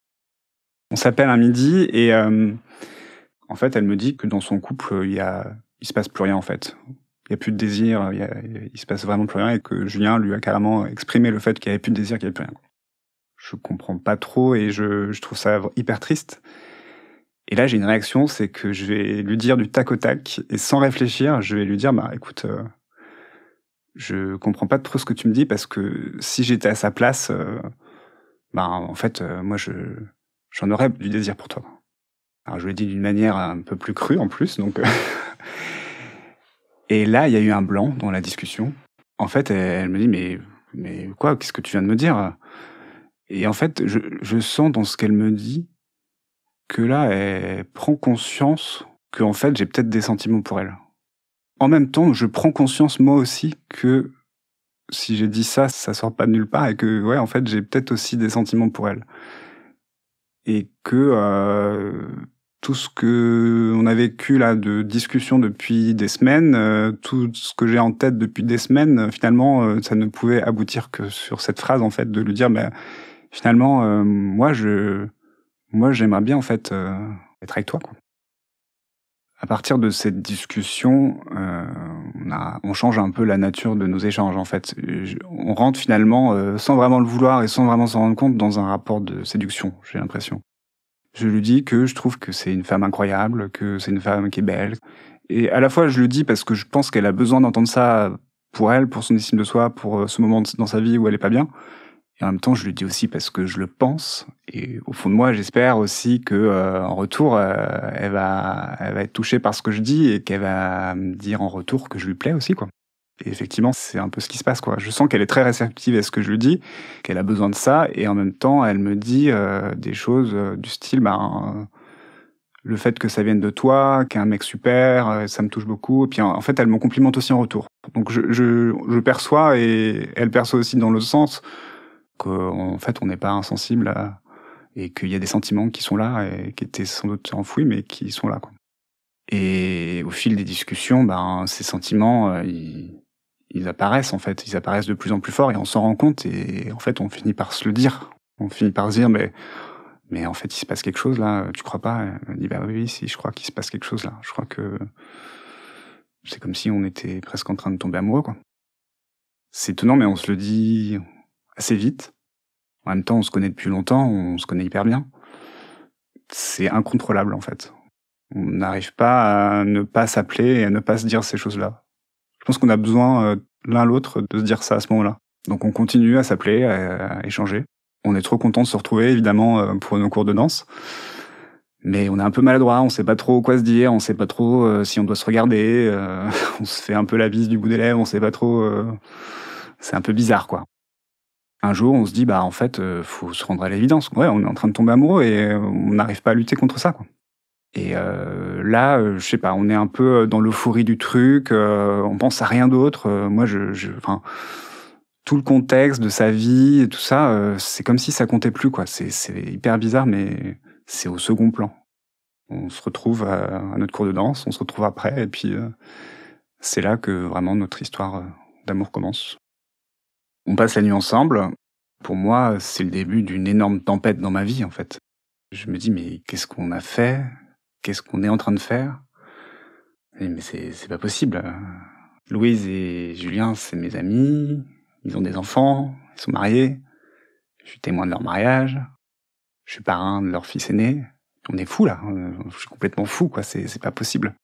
On s'appelle un midi, et en fait, elle me dit que dans son couple, il se passe plus rien, en fait. Il y a plus de désir, il se passe vraiment plus rien, et que Julien lui a carrément exprimé le fait qu'il y avait plus de désir, qu'il y avait plus rien. Je comprends pas trop, et je trouve ça hyper triste. Et là, j'ai une réaction, c'est que je vais lui dire du tac au tac, et sans réfléchir, je vais lui dire, écoute, je comprends pas trop ce que tu me dis, parce que si j'étais à sa place, en fait, moi, j'en aurais du désir pour toi. Alors, je lui ai dit d'une manière un peu plus crue, en plus, donc... Et là, il y a eu un blanc dans la discussion. En fait, elle me dit, mais quoi, qu'est-ce que tu viens de me dire? Et en fait, je sens dans ce qu'elle me dit que là, elle prend conscience que, en fait, j'ai peut-être des sentiments pour elle. En même temps, je prends conscience, moi aussi, que si j'ai dit ça, ça sort pas de nulle part et que, ouais, en fait, j'ai peut-être aussi des sentiments pour elle. Et que tout ce que on a vécu là de discussion depuis des semaines, tout ce que j'ai en tête depuis des semaines, finalement, ça ne pouvait aboutir que sur cette phrase, en fait, de lui dire, finalement, moi, j'aimerais bien, en fait, être avec toi, quoi. À partir de cette discussion, on change un peu la nature de nos échanges, en fait. On rentre finalement, sans vraiment le vouloir et sans vraiment s'en rendre compte, dans un rapport de séduction, j'ai l'impression. Je lui dis que je trouve que c'est une femme incroyable, que c'est une femme qui est belle. Et à la fois, je le dis parce que je pense qu'elle a besoin d'entendre ça pour elle, pour son estime de soi, pour ce moment dans sa vie où elle est pas bien. Et en même temps, je le dis aussi parce que je le pense. Et au fond de moi, j'espère aussi que, en retour, elle va être touchée par ce que je dis et qu'elle va me dire en retour que je lui plais aussi, quoi. Et effectivement, c'est un peu ce qui se passe, quoi. Je sens qu'elle est très réceptive à ce que je lui dis, qu'elle a besoin de ça, et en même temps, elle me dit des choses du style, le fait que ça vienne de toi, qu'un mec super, ça me touche beaucoup. Et puis en fait, elle me complimente aussi en retour. Donc je perçois, et elle perçoit aussi dans l'autre sens, qu'en fait, on n'est pas insensible et qu'il y a des sentiments qui sont là et qui étaient sans doute enfouis, mais qui sont là, quoi. Et au fil des discussions, ces sentiments, ils apparaissent, en fait. Ils apparaissent de plus en plus forts et on s'en rend compte, et en fait, on finit par se le dire. On finit par se dire, mais en fait, il se passe quelque chose là, tu crois pas? Elle dit, oui, si, je crois qu'il se passe quelque chose là. Je crois que c'est comme si on était presque en train de tomber amoureux, quoi. C'est étonnant, mais on se le dit assez vite. En même temps, on se connaît depuis longtemps, on se connaît hyper bien. C'est incontrôlable, en fait. On n'arrive pas à ne pas s'appeler et à ne pas se dire ces choses-là. Je pense qu'on a besoin, l'un l'autre, de se dire ça à ce moment-là. Donc on continue à s'appeler, à échanger. On est trop contents de se retrouver, évidemment, pour nos cours de danse. Mais on est un peu maladroit, on sait pas trop quoi se dire, on sait pas trop si on doit se regarder, on se fait un peu la bise du bout des lèvres, on sait pas trop... c'est un peu bizarre, quoi. Un jour, on se dit, en fait, faut se rendre à l'évidence. Ouais, on est en train de tomber amoureux et on n'arrive pas à lutter contre ça, quoi. Et là, je sais pas, on est un peu dans l'euphorie du truc, on pense à rien d'autre. Moi, enfin, tout le contexte de sa vie et tout ça, c'est comme si ça comptait plus, quoi. C'est hyper bizarre, mais c'est au second plan. On se retrouve à notre cours de danse, on se retrouve après, et puis c'est là que vraiment notre histoire d'amour commence. On passe la nuit ensemble. Pour moi, c'est le début d'une énorme tempête dans ma vie, en fait. Je me dis, mais qu'est-ce qu'on a fait? Qu'est-ce qu'on est en train de faire? Mais c'est pas possible. Louise et Julien, c'est mes amis. Ils ont des enfants. Ils sont mariés. Je suis témoin de leur mariage. Je suis parrain de leur fils aîné. On est fous, là. Je suis complètement fou, quoi. C'est pas possible.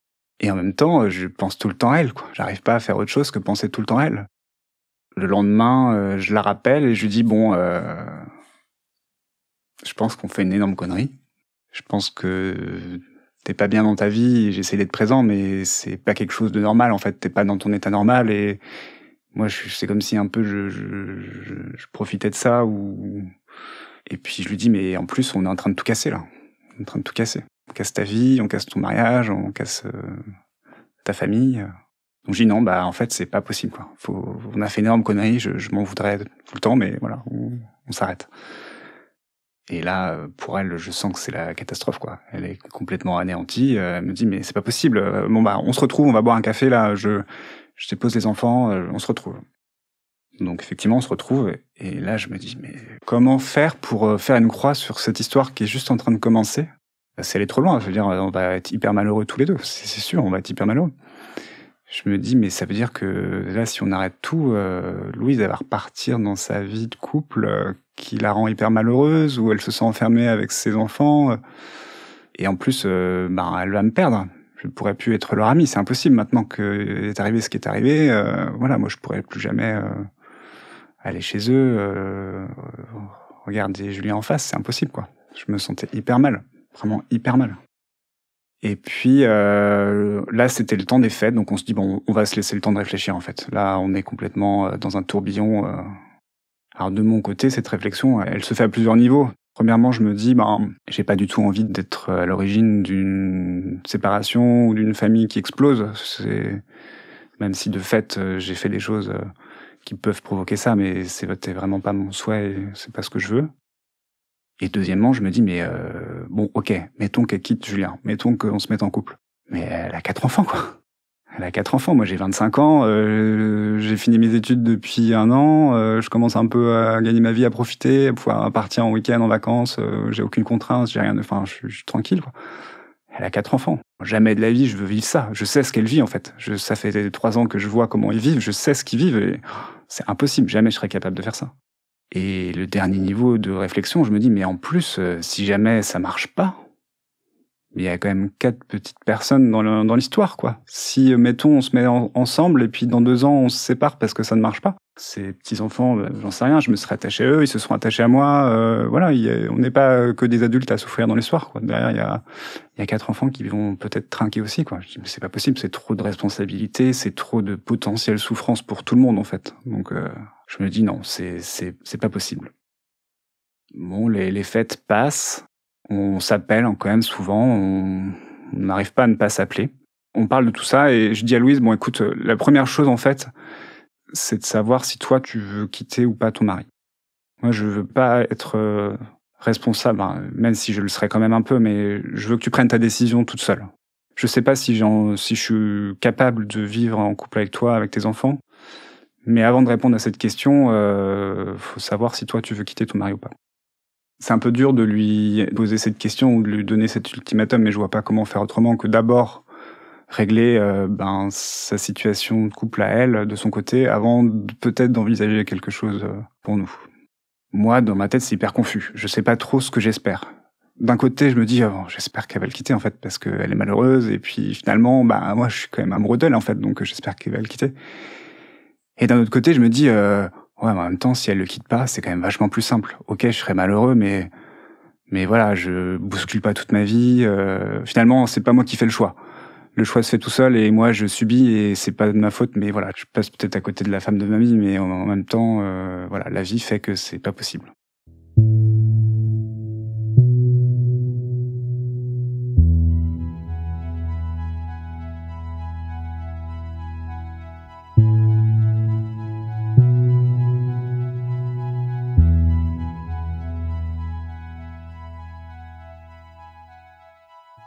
Et en même temps, je pense tout le temps à elle, quoi. J'arrive pas à faire autre chose que penser tout le temps à elle. Le lendemain, je la rappelle et je lui dis, je pense qu'on fait une énorme connerie. Je pense que t'es pas bien dans ta vie, j'essaie d'être présent, mais c'est pas quelque chose de normal, en fait. T'es pas dans ton état normal, et moi, c'est comme si un peu je profitais de ça, et puis je lui dis, mais en plus, on est en train de tout casser, là. On est en train de tout casser. On casse ta vie, on casse ton mariage, on casse ta famille. Donc je dis non, en fait, c'est pas possible, quoi. On a fait une énorme connerie, je m'en voudrais tout le temps, mais voilà, on s'arrête. Et là, pour elle, je sens que c'est la catastrophe, quoi. Elle est complètement anéantie. Elle me dit, mais c'est pas possible. On se retrouve, on va boire un café, là. Je dépose les enfants, on se retrouve. Donc effectivement, on se retrouve. Et là, je me dis, mais comment faire pour faire une croix sur cette histoire qui est juste en train de commencer? Si elle est trop loin, je veux dire, on va être hyper malheureux tous les deux. C'est sûr, on va être hyper malheureux. Je me dis, mais ça veut dire que là, si on arrête tout, Louise, elle va repartir dans sa vie de couple qui la rend hyper malheureuse, où elle se sent enfermée avec ses enfants. Et en plus, elle va me perdre. Je ne pourrais plus être leur ami. C'est impossible maintenant qu'est arrivé ce qui est arrivé. Voilà, moi, je pourrais plus jamais aller chez eux, regarder Julien en face. C'est impossible, quoi. Je me sentais hyper mal. Vraiment hyper mal. Et puis là, c'était le temps des fêtes, donc on se dit, on va se laisser le temps de réfléchir, en fait. Là, on est complètement dans un tourbillon. Alors de mon côté, cette réflexion, elle se fait à plusieurs niveaux. Premièrement, je me dis, j'ai pas du tout envie d'être à l'origine d'une séparation ou d'une famille qui explose. Même si de fait, j'ai fait des choses qui peuvent provoquer ça, mais c'est vraiment pas mon souhait et c'est pas ce que je veux. Et deuxièmement, je me dis, mais bon, ok, mettons qu'elle quitte Julien, mettons qu'on se mette en couple. Mais elle a 4 enfants, quoi. Elle a 4 enfants, moi j'ai 25 ans, j'ai fini mes études depuis 1 an, je commence un peu à gagner ma vie, à profiter, à pouvoir partir en week-end, en vacances, j'ai aucune contrainte, j'ai rien, enfin je suis tranquille, quoi. Elle a 4 enfants. Jamais de la vie je veux vivre ça. Je sais ce qu'elle vit en fait. Ça fait 3 ans que je vois comment ils vivent, je sais ce qu'ils vivent et c'est impossible, jamais je serais capable de faire ça. Et le dernier niveau de réflexion, je me dis, mais en plus, si jamais ça marche pas, il y a quand même 4 petites personnes dans l'histoire, quoi. Si, mettons, on se met ensemble et puis dans 2 ans, on se sépare parce que ça ne marche pas. Ces petits-enfants, j'en sais rien, je me serais attaché à eux, ils se sont attachés à moi. Voilà, on n'est pas que des adultes à souffrir dans l'histoire, quoi. Derrière, il y a 4 enfants qui vont peut-être trinquer aussi, quoi. Je dis, mais c'est pas possible, c'est trop de responsabilités, c'est trop de potentielle souffrance pour tout le monde, en fait. Donc, je me dis, non, c'est pas possible. Bon, les fêtes passent. On s'appelle quand même souvent, on n'arrive pas à ne pas s'appeler. On parle de tout ça et je dis à Louise, bon écoute, la première chose en fait, c'est de savoir si toi tu veux quitter ou pas ton mari. Moi je veux pas être responsable, hein, même si je le serais quand même un peu, mais je veux que tu prennes ta décision toute seule. Je sais pas si je suis capable de vivre en couple avec toi, avec tes enfants, mais avant de répondre à cette question, faut savoir si toi tu veux quitter ton mari ou pas. C'est un peu dur de lui poser cette question ou de lui donner cet ultimatum, mais je vois pas comment faire autrement que d'abord régler sa situation de couple à elle, de son côté, avant peut-être d'envisager quelque chose pour nous. Moi, dans ma tête, c'est hyper confus. Je sais pas trop ce que j'espère. D'un côté, je me dis, j'espère qu'elle va le quitter, en fait, parce qu'elle est malheureuse, et puis finalement, moi, je suis quand même amoureux d'elle, en fait, donc j'espère qu'elle va le quitter. Et d'un autre côté, je me dis, ouais, mais en même temps, si elle le quitte pas, c'est quand même vachement plus simple. Ok, je serais malheureux, mais voilà, je bouscule pas toute ma vie. Finalement, c'est pas moi qui fais le choix. Le choix se fait tout seul et moi, je subis et c'est pas de ma faute. Mais voilà, je passe peut-être à côté de la femme de ma vie, mais en même temps, voilà, la vie fait que c'est pas possible.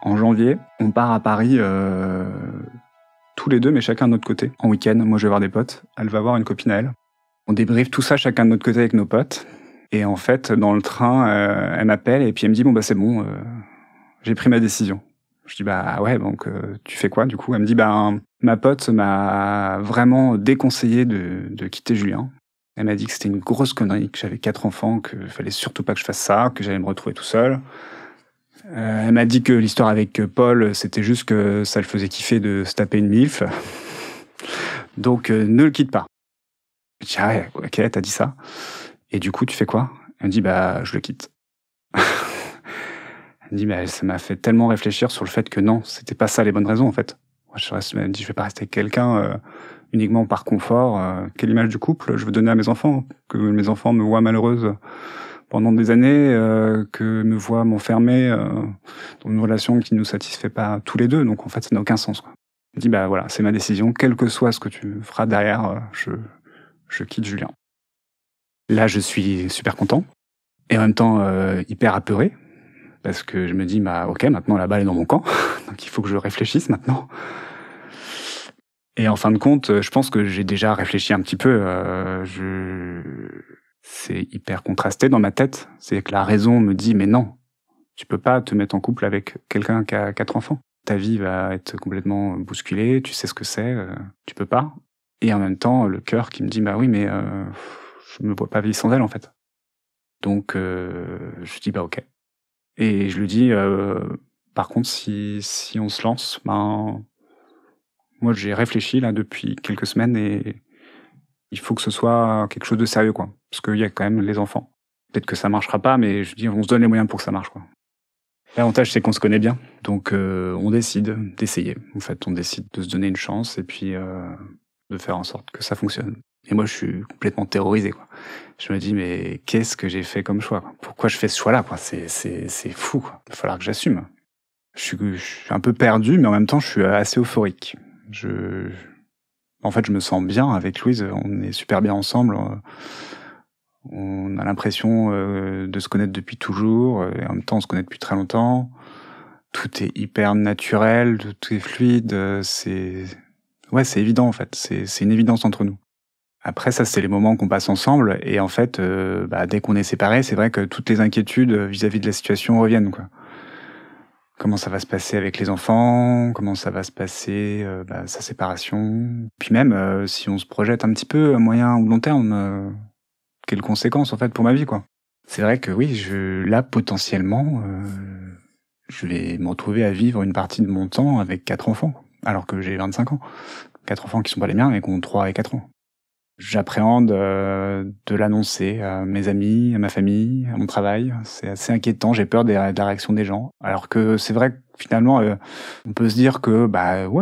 En janvier, on part à Paris tous les deux, mais chacun de notre côté, en week-end. Moi, je vais voir des potes. Elle va voir une copine à elle. On débriefe tout ça chacun de notre côté avec nos potes. Et en fait, dans le train, elle m'appelle et puis elle me dit, bon, c'est bon, j'ai pris ma décision. Je dis, ouais, donc tu fais quoi du coup? Elle me dit, ma pote m'a vraiment déconseillé de quitter Julien. Elle m'a dit que c'était une grosse connerie, que j'avais 4 enfants, qu'il fallait surtout pas que je fasse ça, que j'allais me retrouver tout seul. Elle m'a dit que l'histoire avec Paul, c'était juste que ça le faisait kiffer de se taper une milf. Donc, ne le quitte pas. Je dis, ouais, ok, t'as dit ça. Et du coup, tu fais quoi? Elle me dit, je le quitte. Elle me dit, ça m'a fait tellement réfléchir sur le fait que non, c'était pas ça les bonnes raisons, en fait. Moi, elle me dit, je vais pas rester avec quelqu'un uniquement par confort. Quelle image du couple je veux donner à mes enfants? Que mes enfants me voient malheureuse pendant des années, que me voient m'enfermer dans une relation qui ne nous satisfait pas tous les deux. Donc en fait, ça n'a aucun sens, quoi. Je dis, voilà, c'est ma décision. Quel que soit ce que tu feras derrière, je quitte Julien. Là, je suis super content. Et en même temps, hyper apeuré. Parce que je me dis, ok, maintenant la balle est dans mon camp. Donc il faut que je réfléchisse maintenant. Et en fin de compte, je pense que j'ai déjà réfléchi un petit peu. C'est hyper contrasté dans ma tête. C'est que la raison me dit, mais non, tu peux pas te mettre en couple avec quelqu'un qui a 4 enfants. Ta vie va être complètement bousculée, tu sais ce que c'est, tu peux pas. Et en même temps, le cœur qui me dit, oui, mais je me vois pas vivre sans elle, en fait. Donc, je dis, ok. Et je lui dis, par contre, si on se lance, moi, j'ai réfléchi, là, depuis quelques semaines et il faut que ce soit quelque chose de sérieux, quoi. Parce qu'il y a quand même les enfants. Peut-être que ça marchera pas, mais je dis, on se donne les moyens pour que ça marche, quoi. L'avantage, c'est qu'on se connaît bien. Donc, on décide d'essayer. En fait, on décide de se donner une chance et puis de faire en sorte que ça fonctionne. Et moi, je suis complètement terrorisé, quoi. Je me dis, mais qu'est-ce que j'ai fait comme choix, quoi? Pourquoi je fais ce choix-là, quoi? C'est fou, quoi. Il va falloir que j'assume. Je suis un peu perdu, mais en même temps, je suis assez euphorique. En fait, je me sens bien avec Louise. On est super bien ensemble. On a l'impression de se connaître depuis toujours, et en même temps on se connaît depuis très longtemps. Tout est hyper naturel, tout est fluide, c'est évident en fait, c'est une évidence entre nous. Après ça, c'est les moments qu'on passe ensemble et en fait, dès qu'on est séparés, c'est vrai que toutes les inquiétudes vis-à-vis de la situation reviennent, quoi. Comment ça va se passer avec les enfants? Comment ça va se passer, sa séparation? Puis même, si on se projette un petit peu à moyen ou long terme, quelles conséquences en fait pour ma vie, quoi. C'est vrai que oui, là potentiellement, je vais me retrouver à vivre une partie de mon temps avec 4 enfants, alors que j'ai 25 ans. 4 enfants qui sont pas les miens et qui ont 3 et 4 ans. J'appréhende de l'annoncer à mes amis, à ma famille, à mon travail. C'est assez inquiétant, j'ai peur de la réaction des gens. Alors que c'est vrai que finalement, on peut se dire que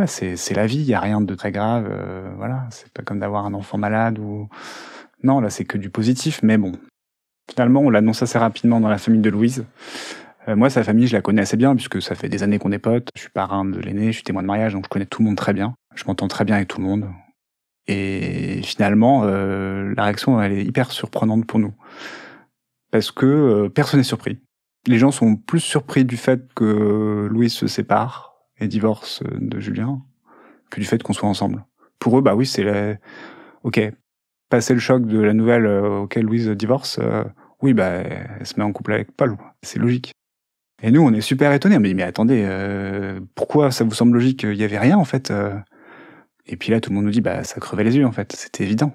c'est la vie, il y a rien de très grave. Voilà, c'est pas comme d'avoir un enfant malade ou... Non, là c'est que du positif, mais bon. Finalement, on l'annonce assez rapidement dans la famille de Louise. Moi, sa famille, je la connais assez bien, puisque ça fait des années qu'on est potes. Je suis parrain de l'aîné, je suis témoin de mariage, donc je connais tout le monde très bien. Je m'entends très bien avec tout le monde. Et finalement, la réaction, elle est hyper surprenante pour nous. Parce que personne n'est surpris. Les gens sont plus surpris du fait que Louise se sépare et divorce de Julien que du fait qu'on soit ensemble. Pour eux, oui, ok, passer le choc de la nouvelle auquel Louise divorce, oui, elle se met en couple avec Paul. C'est logique. Et nous, on est super étonnés. On me dit, mais attendez, pourquoi ça vous semble logique? Il y avait rien, en fait. Et puis là, tout le monde nous dit, ça crevait les yeux, en fait. C'était évident.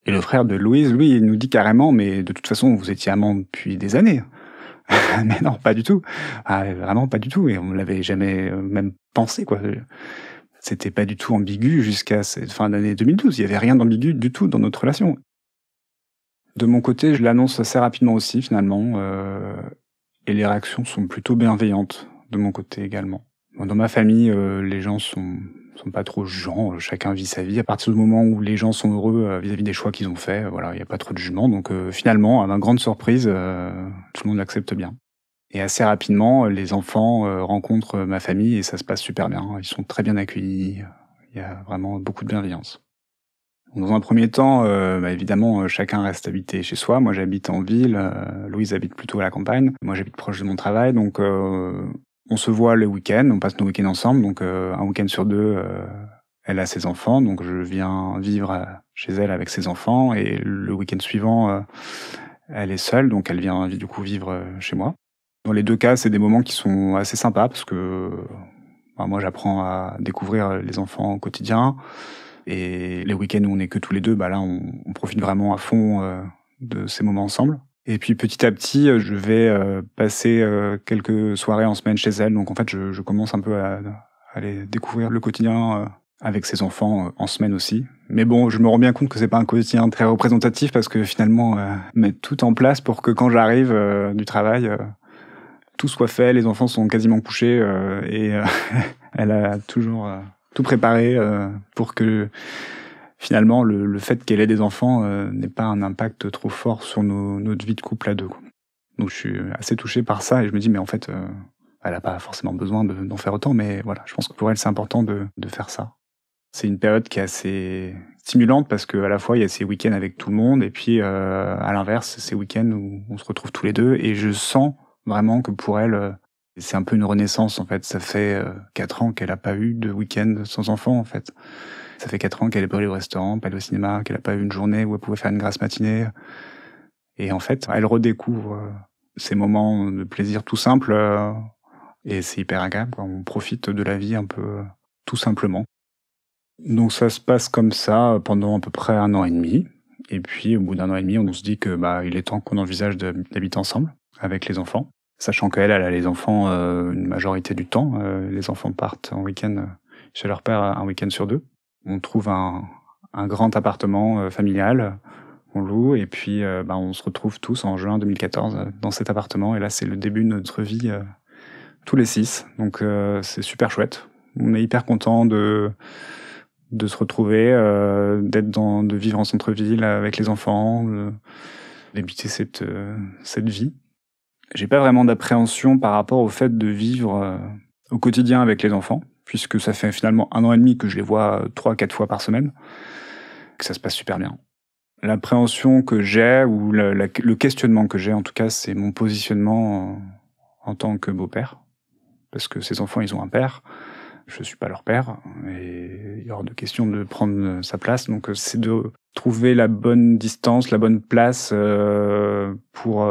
Et le frère de Louise, lui, il nous dit carrément, mais de toute façon, vous étiez amants depuis des années. Mais non, pas du tout. Vraiment pas du tout. Et on l'avait jamais même pensé, quoi. C'était pas du tout ambigu jusqu'à cette fin d'année 2012. Il y avait rien d'ambigu du tout dans notre relation. De mon côté, je l'annonce assez rapidement aussi, finalement. Et les réactions sont plutôt bienveillantes, de mon côté également. Dans ma famille, les gens sont pas trop jugeants, chacun vit sa vie. À partir du moment où les gens sont heureux vis-à-vis des choix qu'ils ont faits, il n'y a pas trop de jugement. Donc finalement, à ma grande surprise, tout le monde l'accepte bien. Et assez rapidement, les enfants rencontrent ma famille et ça se passe super bien. Ils sont très bien accueillis. Il y a vraiment beaucoup de bienveillance. Dans un premier temps, évidemment, chacun reste habité chez soi. Moi, j'habite en ville. Louise habite plutôt à la campagne. Moi, j'habite proche de mon travail. Donc, on se voit le week-end. On passe nos week-ends ensemble. Donc, un week-end sur 2, elle a ses enfants. Donc, je viens vivre chez elle avec ses enfants. Et le week-end suivant, elle est seule. Donc, elle vient du coup vivre chez moi. Dans les deux cas, c'est des moments qui sont assez sympas parce que moi, j'apprends à découvrir les enfants au quotidien. Et les week-ends où on n'est que tous les deux, là, on profite vraiment à fond de ces moments ensemble. Et puis petit à petit, je vais passer quelques soirées en semaine chez elle. Donc en fait, je commence un peu à aller découvrir le quotidien avec ses enfants en semaine aussi. Mais bon, je me rends bien compte que c'est pas un quotidien très représentatif parce que finalement, mettre tout en place pour que quand j'arrive du travail, tout soit fait, les enfants sont quasiment couchés et elle a toujours tout préparé pour que finalement le fait qu'elle ait des enfants n'ait pas un impact trop fort sur notre vie de couple à deux, quoi. Donc je suis assez touché par ça et je me dis mais en fait elle a pas forcément besoin d'en faire autant, mais voilà, je pense que pour elle c'est important de faire ça. C'est une période qui est assez stimulante parce que à la fois il y a ces week-ends avec tout le monde et puis à l'inverse ces week-ends où on se retrouve tous les deux et je sens vraiment que pour elle c'est un peu une renaissance, en fait. Ça fait 4 ans qu'elle a pas eu de week-end sans enfant, en fait. Ça fait 4 ans qu'elle est pas allée au restaurant, pas allée au cinéma, qu'elle a pas eu une journée où elle pouvait faire une grasse matinée. Et en fait, elle redécouvre ces moments de plaisir tout simples et c'est hyper agréable, quoi. On profite de la vie un peu tout simplement. Donc ça se passe comme ça pendant à peu près 1 an et demi. Et puis, au bout d'1 an et demi, on se dit que il est temps qu'on envisage d'habiter ensemble avec les enfants. Sachant qu'elle a les enfants une majorité du temps. Les enfants partent en week-end chez leur père un week-end sur 2. On trouve un grand appartement familial, on loue, et puis on se retrouve tous en juin 2014 dans cet appartement. Et là, c'est le début de notre vie tous les 6. Donc c'est super chouette. On est hyper contents de se retrouver, de vivre en centre-ville avec les enfants, d'habiter cette vie. J'ai pas vraiment d'appréhension par rapport au fait de vivre au quotidien avec les enfants, puisque ça fait finalement 1 an et demi que je les vois 3-4 fois par semaine, que ça se passe super bien. L'appréhension que j'ai, ou le questionnement que j'ai en tout cas, c'est mon positionnement en tant que beau-père. Parce que ces enfants, ils ont un père, je suis pas leur père, et il y a hors de question de prendre sa place. Donc c'est de trouver la bonne distance, la bonne place pour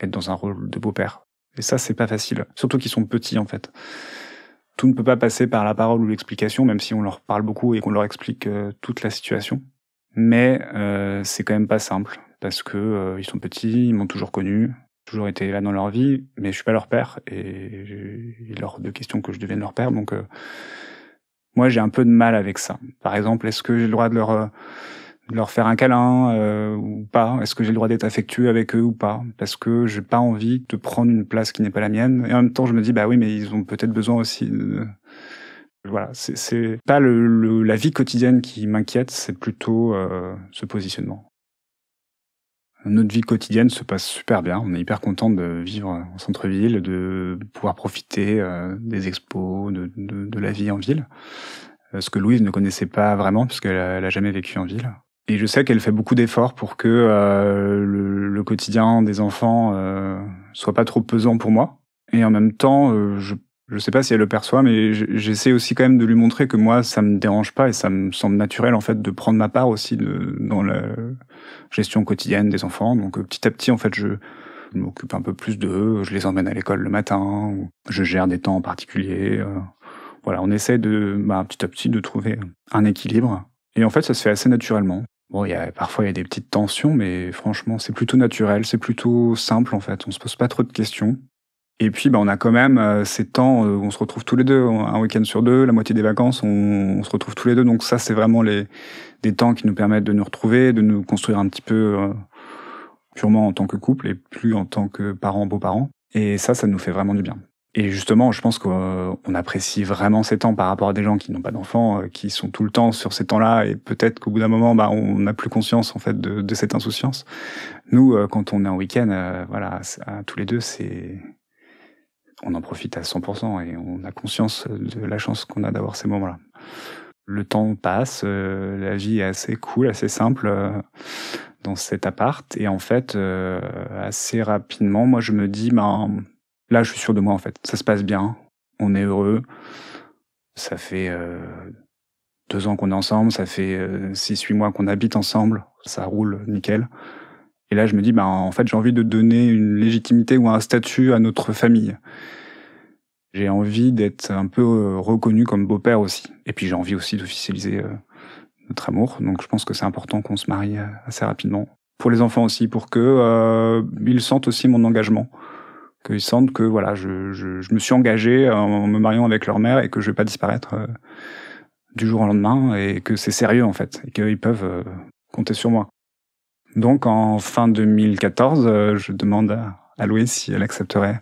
être dans un rôle de beau-père. Et ça, c'est pas facile. Surtout qu'ils sont petits, en fait. Tout ne peut pas passer par la parole ou l'explication, même si on leur parle beaucoup et qu'on leur explique toute la situation. Mais c'est quand même pas simple, parce que ils sont petits, ils m'ont toujours connu, toujours été là dans leur vie, mais je suis pas leur père, et il est hors de question que je devienne leur père, donc moi j'ai un peu de mal avec ça. Par exemple, est-ce que j'ai le droit de leur faire un câlin ou pas? Est-ce que j'ai le droit d'être affectueux avec eux ou pas? Parce que j'ai pas envie de prendre une place qui n'est pas la mienne, et en même temps je me dis bah oui, mais ils ont peut-être besoin aussi de... Voilà, c'est pas la vie quotidienne qui m'inquiète, c'est plutôt ce positionnement. Notre vie quotidienne se passe super bien. On est hyper content de vivre en centre-ville, de pouvoir profiter des expos, de la vie en ville. Ce que Louise ne connaissait pas vraiment, puisqu'elle a jamais vécu en ville. Et je sais qu'elle fait beaucoup d'efforts pour que le quotidien des enfants soit pas trop pesant pour moi. Et en même temps, je sais pas si elle le perçoit, mais j'essaie aussi quand même de lui montrer que moi, ça me dérange pas et ça me semble naturel, en fait, de prendre ma part aussi dans la gestion quotidienne des enfants. Donc, petit à petit, en fait, je m'occupe un peu plus d'eux, je les emmène à l'école le matin, ou je gère des temps en particulier. Voilà, on essaie petit à petit de trouver un équilibre. Et en fait, ça se fait assez naturellement. Bon, parfois, il y a des petites tensions, mais franchement, c'est plutôt naturel, c'est plutôt simple, en fait. On se pose pas trop de questions. Et puis, on a quand même ces temps où on se retrouve tous les deux, un week-end sur deux, la moitié des vacances, on se retrouve tous les deux. Donc ça, c'est vraiment des temps qui nous permettent de nous retrouver, de nous construire un petit peu purement en tant que couple et plus en tant que parents, beaux-parents. Et ça nous fait vraiment du bien. Et justement, je pense qu'on apprécie vraiment ces temps par rapport à des gens qui n'ont pas d'enfants, qui sont tout le temps sur ces temps-là, et peut-être qu'au bout d'un moment, on n'a plus conscience en fait de cette insouciance. Nous, quand on est en week-end, tous les deux, on en profite à 100% et on a conscience de la chance qu'on a d'avoir ces moments-là. Le temps passe, la vie est assez cool, assez simple dans cet appart, et en fait, assez rapidement, moi je me dis, là je suis sûr de moi en fait, ça se passe bien, on est heureux, ça fait 2 ans qu'on est ensemble, ça fait 6-8 mois qu'on habite ensemble, ça roule nickel. Et là, je me dis, en fait, j'ai envie de donner une légitimité ou un statut à notre famille. J'ai envie d'être un peu reconnu comme beau-père aussi. Et puis, j'ai envie aussi d'officialiser notre amour. Donc, je pense que c'est important qu'on se marie assez rapidement. Pour les enfants aussi, pour que ils sentent aussi mon engagement. Qu'ils sentent que, voilà, je me suis engagé en me mariant avec leur mère et que je vais pas disparaître du jour au lendemain, et que c'est sérieux, en fait. Et qu'ils peuvent compter sur moi. Donc, en fin 2014, je demande à Louise si elle accepterait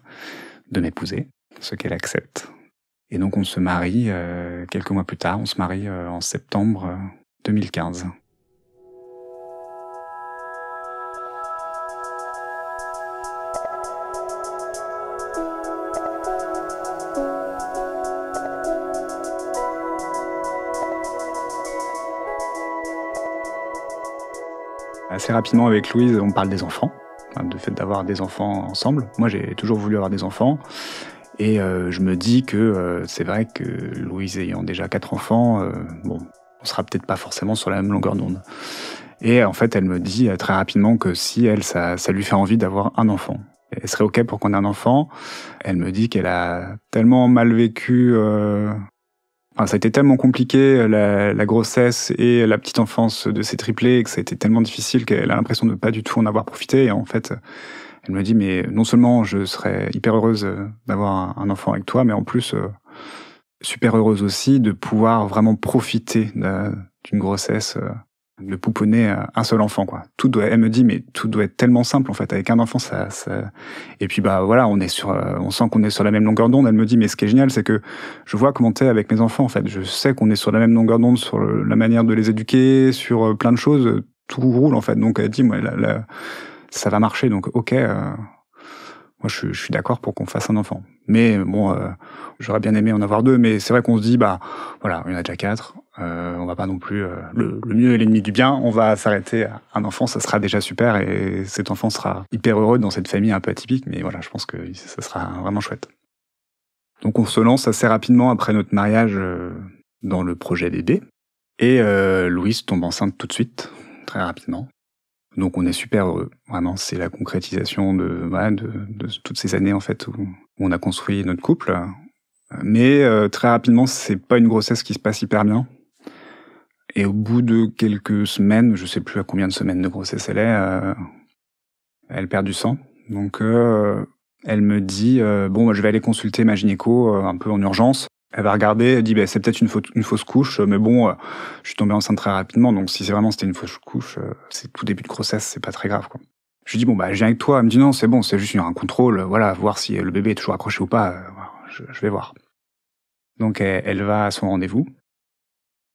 de m'épouser, ce qu'elle accepte. Et donc, on se marie quelques mois plus tard, on se marie en septembre 2015. Assez rapidement avec Louise, on parle des enfants, du fait d'avoir des enfants ensemble. Moi, j'ai toujours voulu avoir des enfants, et je me dis que c'est vrai que Louise ayant déjà 4 enfants, on sera peut-être pas forcément sur la même longueur d'onde. Et en fait, elle me dit très rapidement que si elle, ça lui fait envie d'avoir un enfant. Elle serait OK pour qu'on ait un enfant. Elle me dit qu'elle a tellement mal vécu... ça a été tellement compliqué, la grossesse et la petite enfance de ses triplés, et que ça a été tellement difficile qu'elle a l'impression de pas du tout en avoir profité. Et en fait, elle me dit, mais non seulement je serais hyper heureuse d'avoir un enfant avec toi, mais en plus, super heureuse aussi de pouvoir vraiment profiter d'une grossesse, de pouponner un seul enfant, quoi. Elle me dit, mais tout doit être tellement simple, en fait. Avec un enfant, ça... Et puis, voilà, on sent qu'on est sur la même longueur d'onde. Elle me dit, mais ce qui est génial, c'est que je vois comment t'es avec mes enfants, en fait. Je sais qu'on est sur la même longueur d'onde sur la manière de les éduquer, sur plein de choses. Tout roule, en fait. Donc, elle dit, moi, ça va marcher. Donc, OK, moi, je suis d'accord pour qu'on fasse un enfant. Mais bon, j'aurais bien aimé en avoir 2, mais c'est vrai qu'on se dit, bah voilà, il y en a déjà 4. On va pas non plus... le mieux est l'ennemi du bien. On va s'arrêter à un enfant, ça sera déjà super, et cet enfant sera hyper heureux dans cette famille un peu atypique. Mais voilà, je pense que ça sera vraiment chouette. Donc on se lance assez rapidement après notre mariage dans le projet bébé. Et Louise tombe enceinte tout de suite, très rapidement. Donc on est super heureux. Vraiment, c'est la concrétisation de toutes ces années en fait où on a construit notre couple. Mais très rapidement, c'est pas une grossesse qui se passe hyper bien. Et au bout de quelques semaines, je sais plus à combien de semaines de grossesse elle est, elle perd du sang. Donc elle me dit bon, moi, je vais aller consulter ma gynéco un peu en urgence. Elle va regarder, elle dit c'est peut-être une fausse couche, mais bon, je suis tombée enceinte très rapidement, donc si c'était une fausse couche, c'est tout début de grossesse, c'est pas très grave, quoi. Je lui dis je viens avec toi. Elle me dit non, c'est bon, c'est juste un contrôle, voilà, voir si le bébé est toujours accroché ou pas. Je vais voir. Donc elle va à son rendez-vous.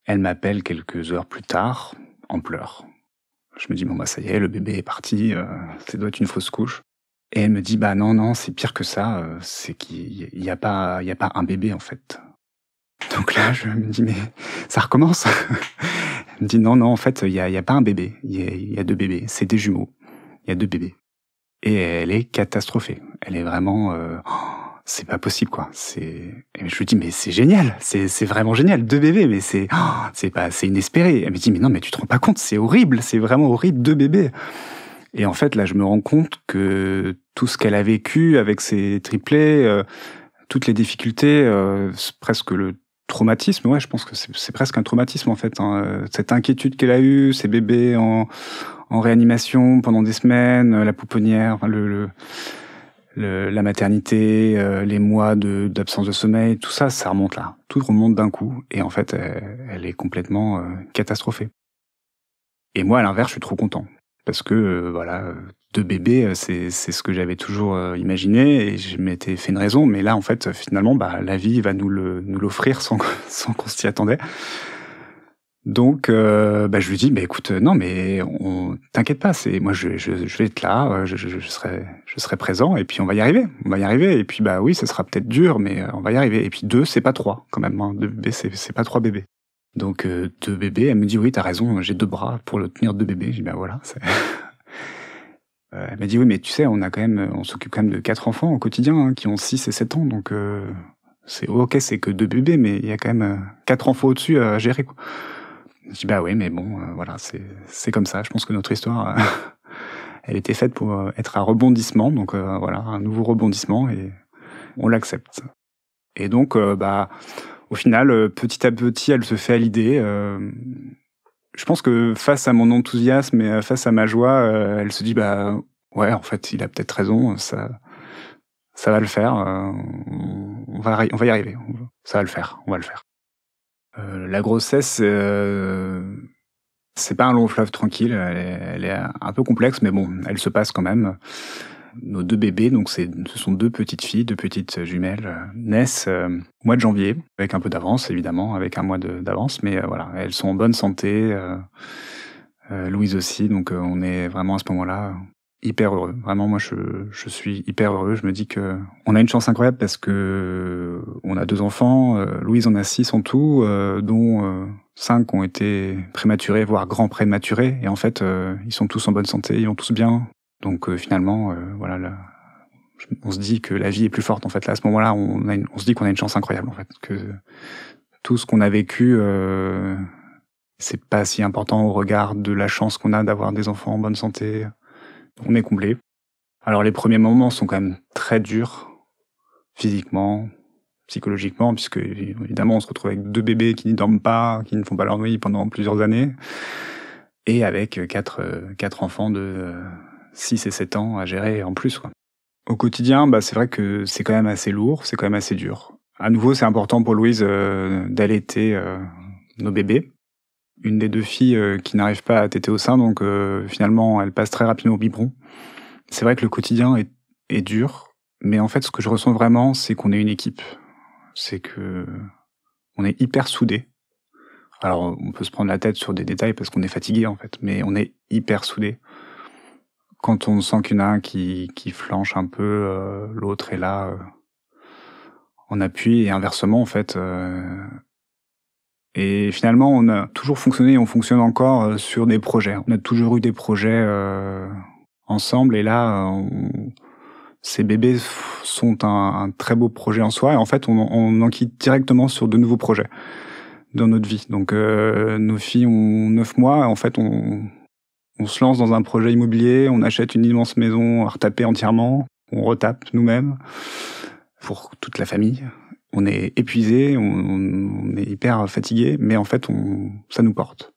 Elle m'appelle quelques heures plus tard, en pleurs. Je me dis ça y est, le bébé est parti, ça doit être une fausse couche. Et elle me dit non, c'est pire que ça, c'est qu'il y a pas un bébé en fait. Donc là, je me dis mais ça recommence. Elle me dit non, en fait, il y a pas un bébé, il y a 2 bébés, c'est des jumeaux. Il y a 2 bébés. Et elle est catastrophée. Elle est vraiment c'est pas possible, quoi. Et je lui dis mais c'est génial, c'est vraiment génial, 2 bébés, mais c'est inespéré. Elle me dit mais non, mais tu te rends pas compte, c'est horrible, c'est vraiment horrible, 2 bébés. Et en fait, là, je me rends compte que tout ce qu'elle a vécu avec ses triplés, toutes les difficultés, c'est presque le traumatisme. Ouais, je pense que c'est presque un traumatisme, en fait. Cette inquiétude qu'elle a eue, ces bébés en réanimation pendant des semaines, la pouponnière, enfin, la maternité, les mois d'absence de sommeil, tout ça, ça remonte là. Tout remonte d'un coup. Et en fait, elle est complètement catastrophée. Et moi, à l'inverse, je suis trop content. Parce que, 2 bébés, c'est ce que j'avais toujours imaginé, et je m'étais fait une raison. Mais là, en fait, finalement, la vie va nous l'offrir sans qu'on s'y attendait. Donc, je lui dis, écoute, non, mais t'inquiète pas, moi, je vais être là, je serai présent, et puis on va y arriver. Et puis, oui, ça sera peut-être dur, mais on va y arriver. Et puis 2, c'est pas 3, quand même, hein. 2 bébés, c'est pas 3 bébés. Donc 2 bébés, elle me dit oui, t'as raison, j'ai 2 bras pour le tenir 2 bébés. Je dis voilà. Elle m'a dit oui, mais tu sais, on s'occupe quand même de 4 enfants au quotidien, hein, qui ont 6 et 7 ans, donc c'est ok, c'est que 2 bébés, mais il y a quand même 4 enfants au-dessus à gérer, quoi. Je dis oui, mais bon, voilà, c'est comme ça. Je pense que notre histoire, elle était faite pour être un rebondissement, donc voilà, un nouveau rebondissement, et on l'accepte. Et donc au final, petit à petit, elle se fait à l'idée. Je pense que face à mon enthousiasme et face à ma joie, elle se dit ouais, en fait, il a peut-être raison, ça va le faire. On va y arriver. Ça va le faire. On va le faire. La grossesse, c'est pas un long fleuve tranquille. Elle est un peu complexe, mais bon, elle se passe quand même. Nos 2 bébés, donc ce sont 2 petites filles, 2 petites jumelles, naissent au mois de janvier, avec un peu d'avance, évidemment, avec un mois d'avance, mais voilà, elles sont en bonne santé, Louise aussi, donc on est vraiment à ce moment-là hyper heureux. Vraiment, moi, je suis hyper heureux. Je me dis que on a une chance incroyable parce que on a 2 enfants, Louise en a 6 en tout, dont 5 ont été prématurés, voire grands prématurés, et en fait, ils sont tous en bonne santé, ils vont tous bien. Donc finalement, on se dit que la vie est plus forte en fait. Là, à ce moment-là, on se dit qu'on a une chance incroyable en fait, que tout ce qu'on a vécu, c'est pas si important au regard de la chance qu'on a d'avoir des enfants en bonne santé. On est comblé. Alors les premiers moments sont quand même très durs, physiquement, psychologiquement, puisque évidemment on se retrouve avec 2 bébés qui ne dorment pas, qui ne font pas leur nuit pendant plusieurs années, et avec 4 enfants de 6 et 7 ans à gérer en plus, quoi. Au quotidien, c'est vrai que c'est quand même assez lourd, c'est quand même assez dur. À nouveau, c'est important pour Louise d'allaiter nos bébés. Une des 2 filles qui n'arrive pas à téter au sein, donc finalement, elle passe très rapidement au biberon. C'est vrai que le quotidien est dur, mais en fait, ce que je ressens vraiment, c'est qu'on est une équipe. C'est que on est hyper soudés. Alors, on peut se prendre la tête sur des détails parce qu'on est fatigué, en fait, mais on est hyper soudés. Quand on sent qu'il y en a un qui flanche un peu, l'autre est là en appui et inversement en fait. Et finalement, on a toujours fonctionné et on fonctionne encore sur des projets. On a toujours eu des projets ensemble et là, ces bébés sont un très beau projet en soi et en fait, on enquille directement sur de nouveaux projets dans notre vie. Donc, nos filles ont 9 mois. En fait, on se lance dans un projet immobilier, on achète une immense maison à retaper entièrement, on retape nous-mêmes pour toute la famille. On est épuisé, on est hyper fatigué, mais en fait, ça nous porte.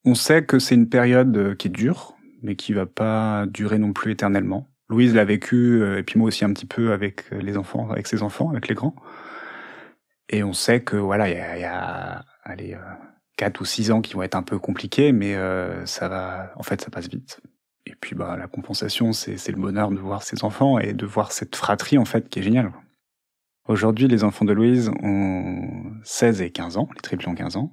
On sait que c'est une période qui est dure, mais qui va pas durer non plus éternellement. Louise l'a vécu, et puis moi aussi un petit peu avec les enfants, avec ses enfants, avec les grands. Et on sait que voilà, il y a 4 ou 6 ans qui vont être un peu compliqués, mais ça passe vite. Et puis la compensation, c'est le bonheur de voir ses enfants et de voir cette fratrie en fait qui est géniale. Aujourd'hui, les enfants de Louise ont 16 et 15 ans, les triplés ont 15 ans.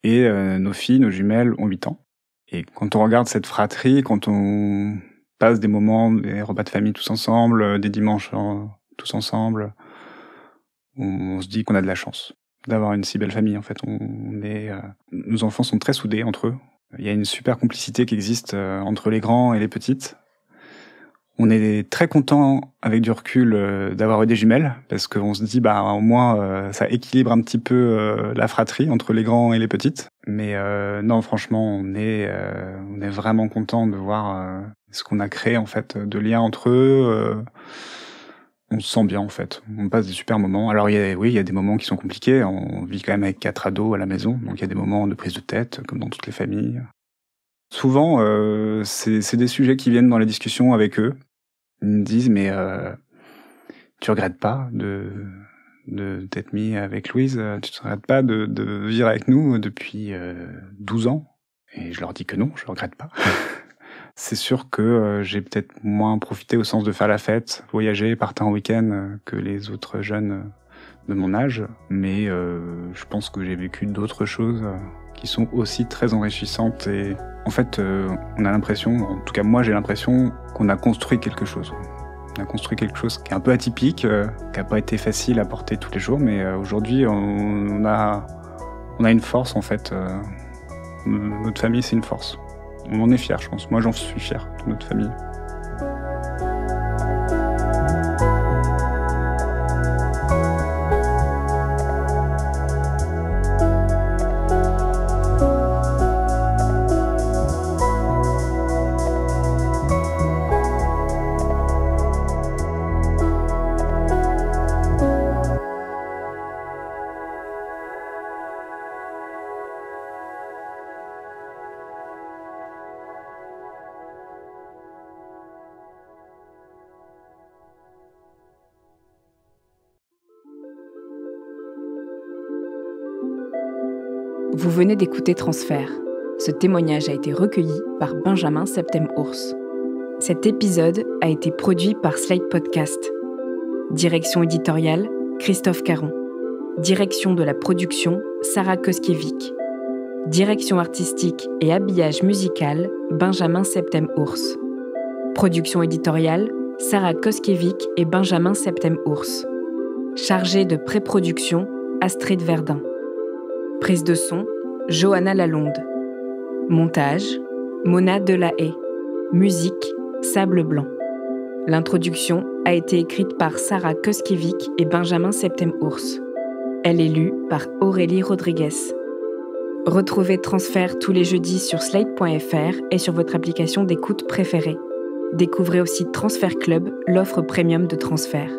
Et nos filles, nos jumelles, ont 8 ans. Et quand on regarde cette fratrie, quand on passe des moments, des repas de famille tous ensemble, des dimanches tous ensemble, on se dit qu'on a de la chance d'avoir une si belle famille. En fait, nos enfants sont très soudés entre eux. Il y a une super complicité qui existe entre les grands et les petites. On est très content avec du recul d'avoir eu des jumelles parce qu'on se dit au moins ça équilibre un petit peu la fratrie entre les grands et les petites. Mais non, franchement, on est vraiment content de voir ce qu'on a créé en fait de liens entre eux. On se sent bien en fait. On passe des super moments. Alors il y a des moments qui sont compliqués. On vit quand même avec 4 ados à la maison, donc il y a des moments de prise de tête comme dans toutes les familles. Souvent, c'est des sujets qui viennent dans les discussions avec eux. Ils me disent, mais tu regrettes pas de t'être mis avec Louise, tu te regrettes pas de vivre avec nous depuis 12 ans? Et je leur dis que non, je regrette pas. C'est sûr que j'ai peut-être moins profité au sens de faire la fête, voyager, partir en week-end que les autres jeunes de mon âge, mais je pense que j'ai vécu d'autres choses qui sont aussi très enrichissantes et en fait on a l'impression, en tout cas moi j'ai l'impression qu'on a construit quelque chose. On a construit quelque chose qui est un peu atypique, qui n'a pas été facile à porter tous les jours, mais aujourd'hui on a une force en fait. Notre famille c'est une force. On en est fiers, je pense. Moi j'en suis fier de notre famille. Vous venez d'écouter Transfert. Ce témoignage a été recueilli par Benjamin Septem-Ours. Cet épisode a été produit par Slate Podcast. Direction éditoriale, Christophe Caron. Direction de la production, Sarah Koskiewicz. Direction artistique et habillage musical, Benjamin Septem-Ours. Production éditoriale, Sarah Koskiewicz et Benjamin Septem-Ours. Chargé de pré-production, Astrid Verdun. Prise de son, Johanna Lalonde. Montage, Mona Delahaye. Musique, Sable Blanc. L'introduction a été écrite par Sarah Koskiewicz et Benjamin Septem-Ours. Elle est lue par Aurélie Rodriguez. Retrouvez Transfert tous les jeudis sur slate.fr et sur votre application d'écoute préférée. Découvrez aussi Transfert Club, l'offre premium de Transfert.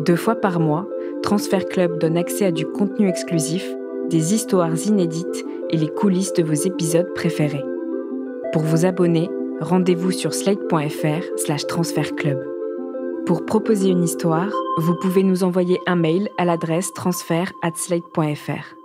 2 fois par mois, Transfert Club donne accès à du contenu exclusif, des histoires inédites et les coulisses de vos épisodes préférés. Pour vous abonner, rendez-vous sur slate.fr/transfertclub. Pour proposer une histoire, vous pouvez nous envoyer un mail à l'adresse transfert@slate.fr.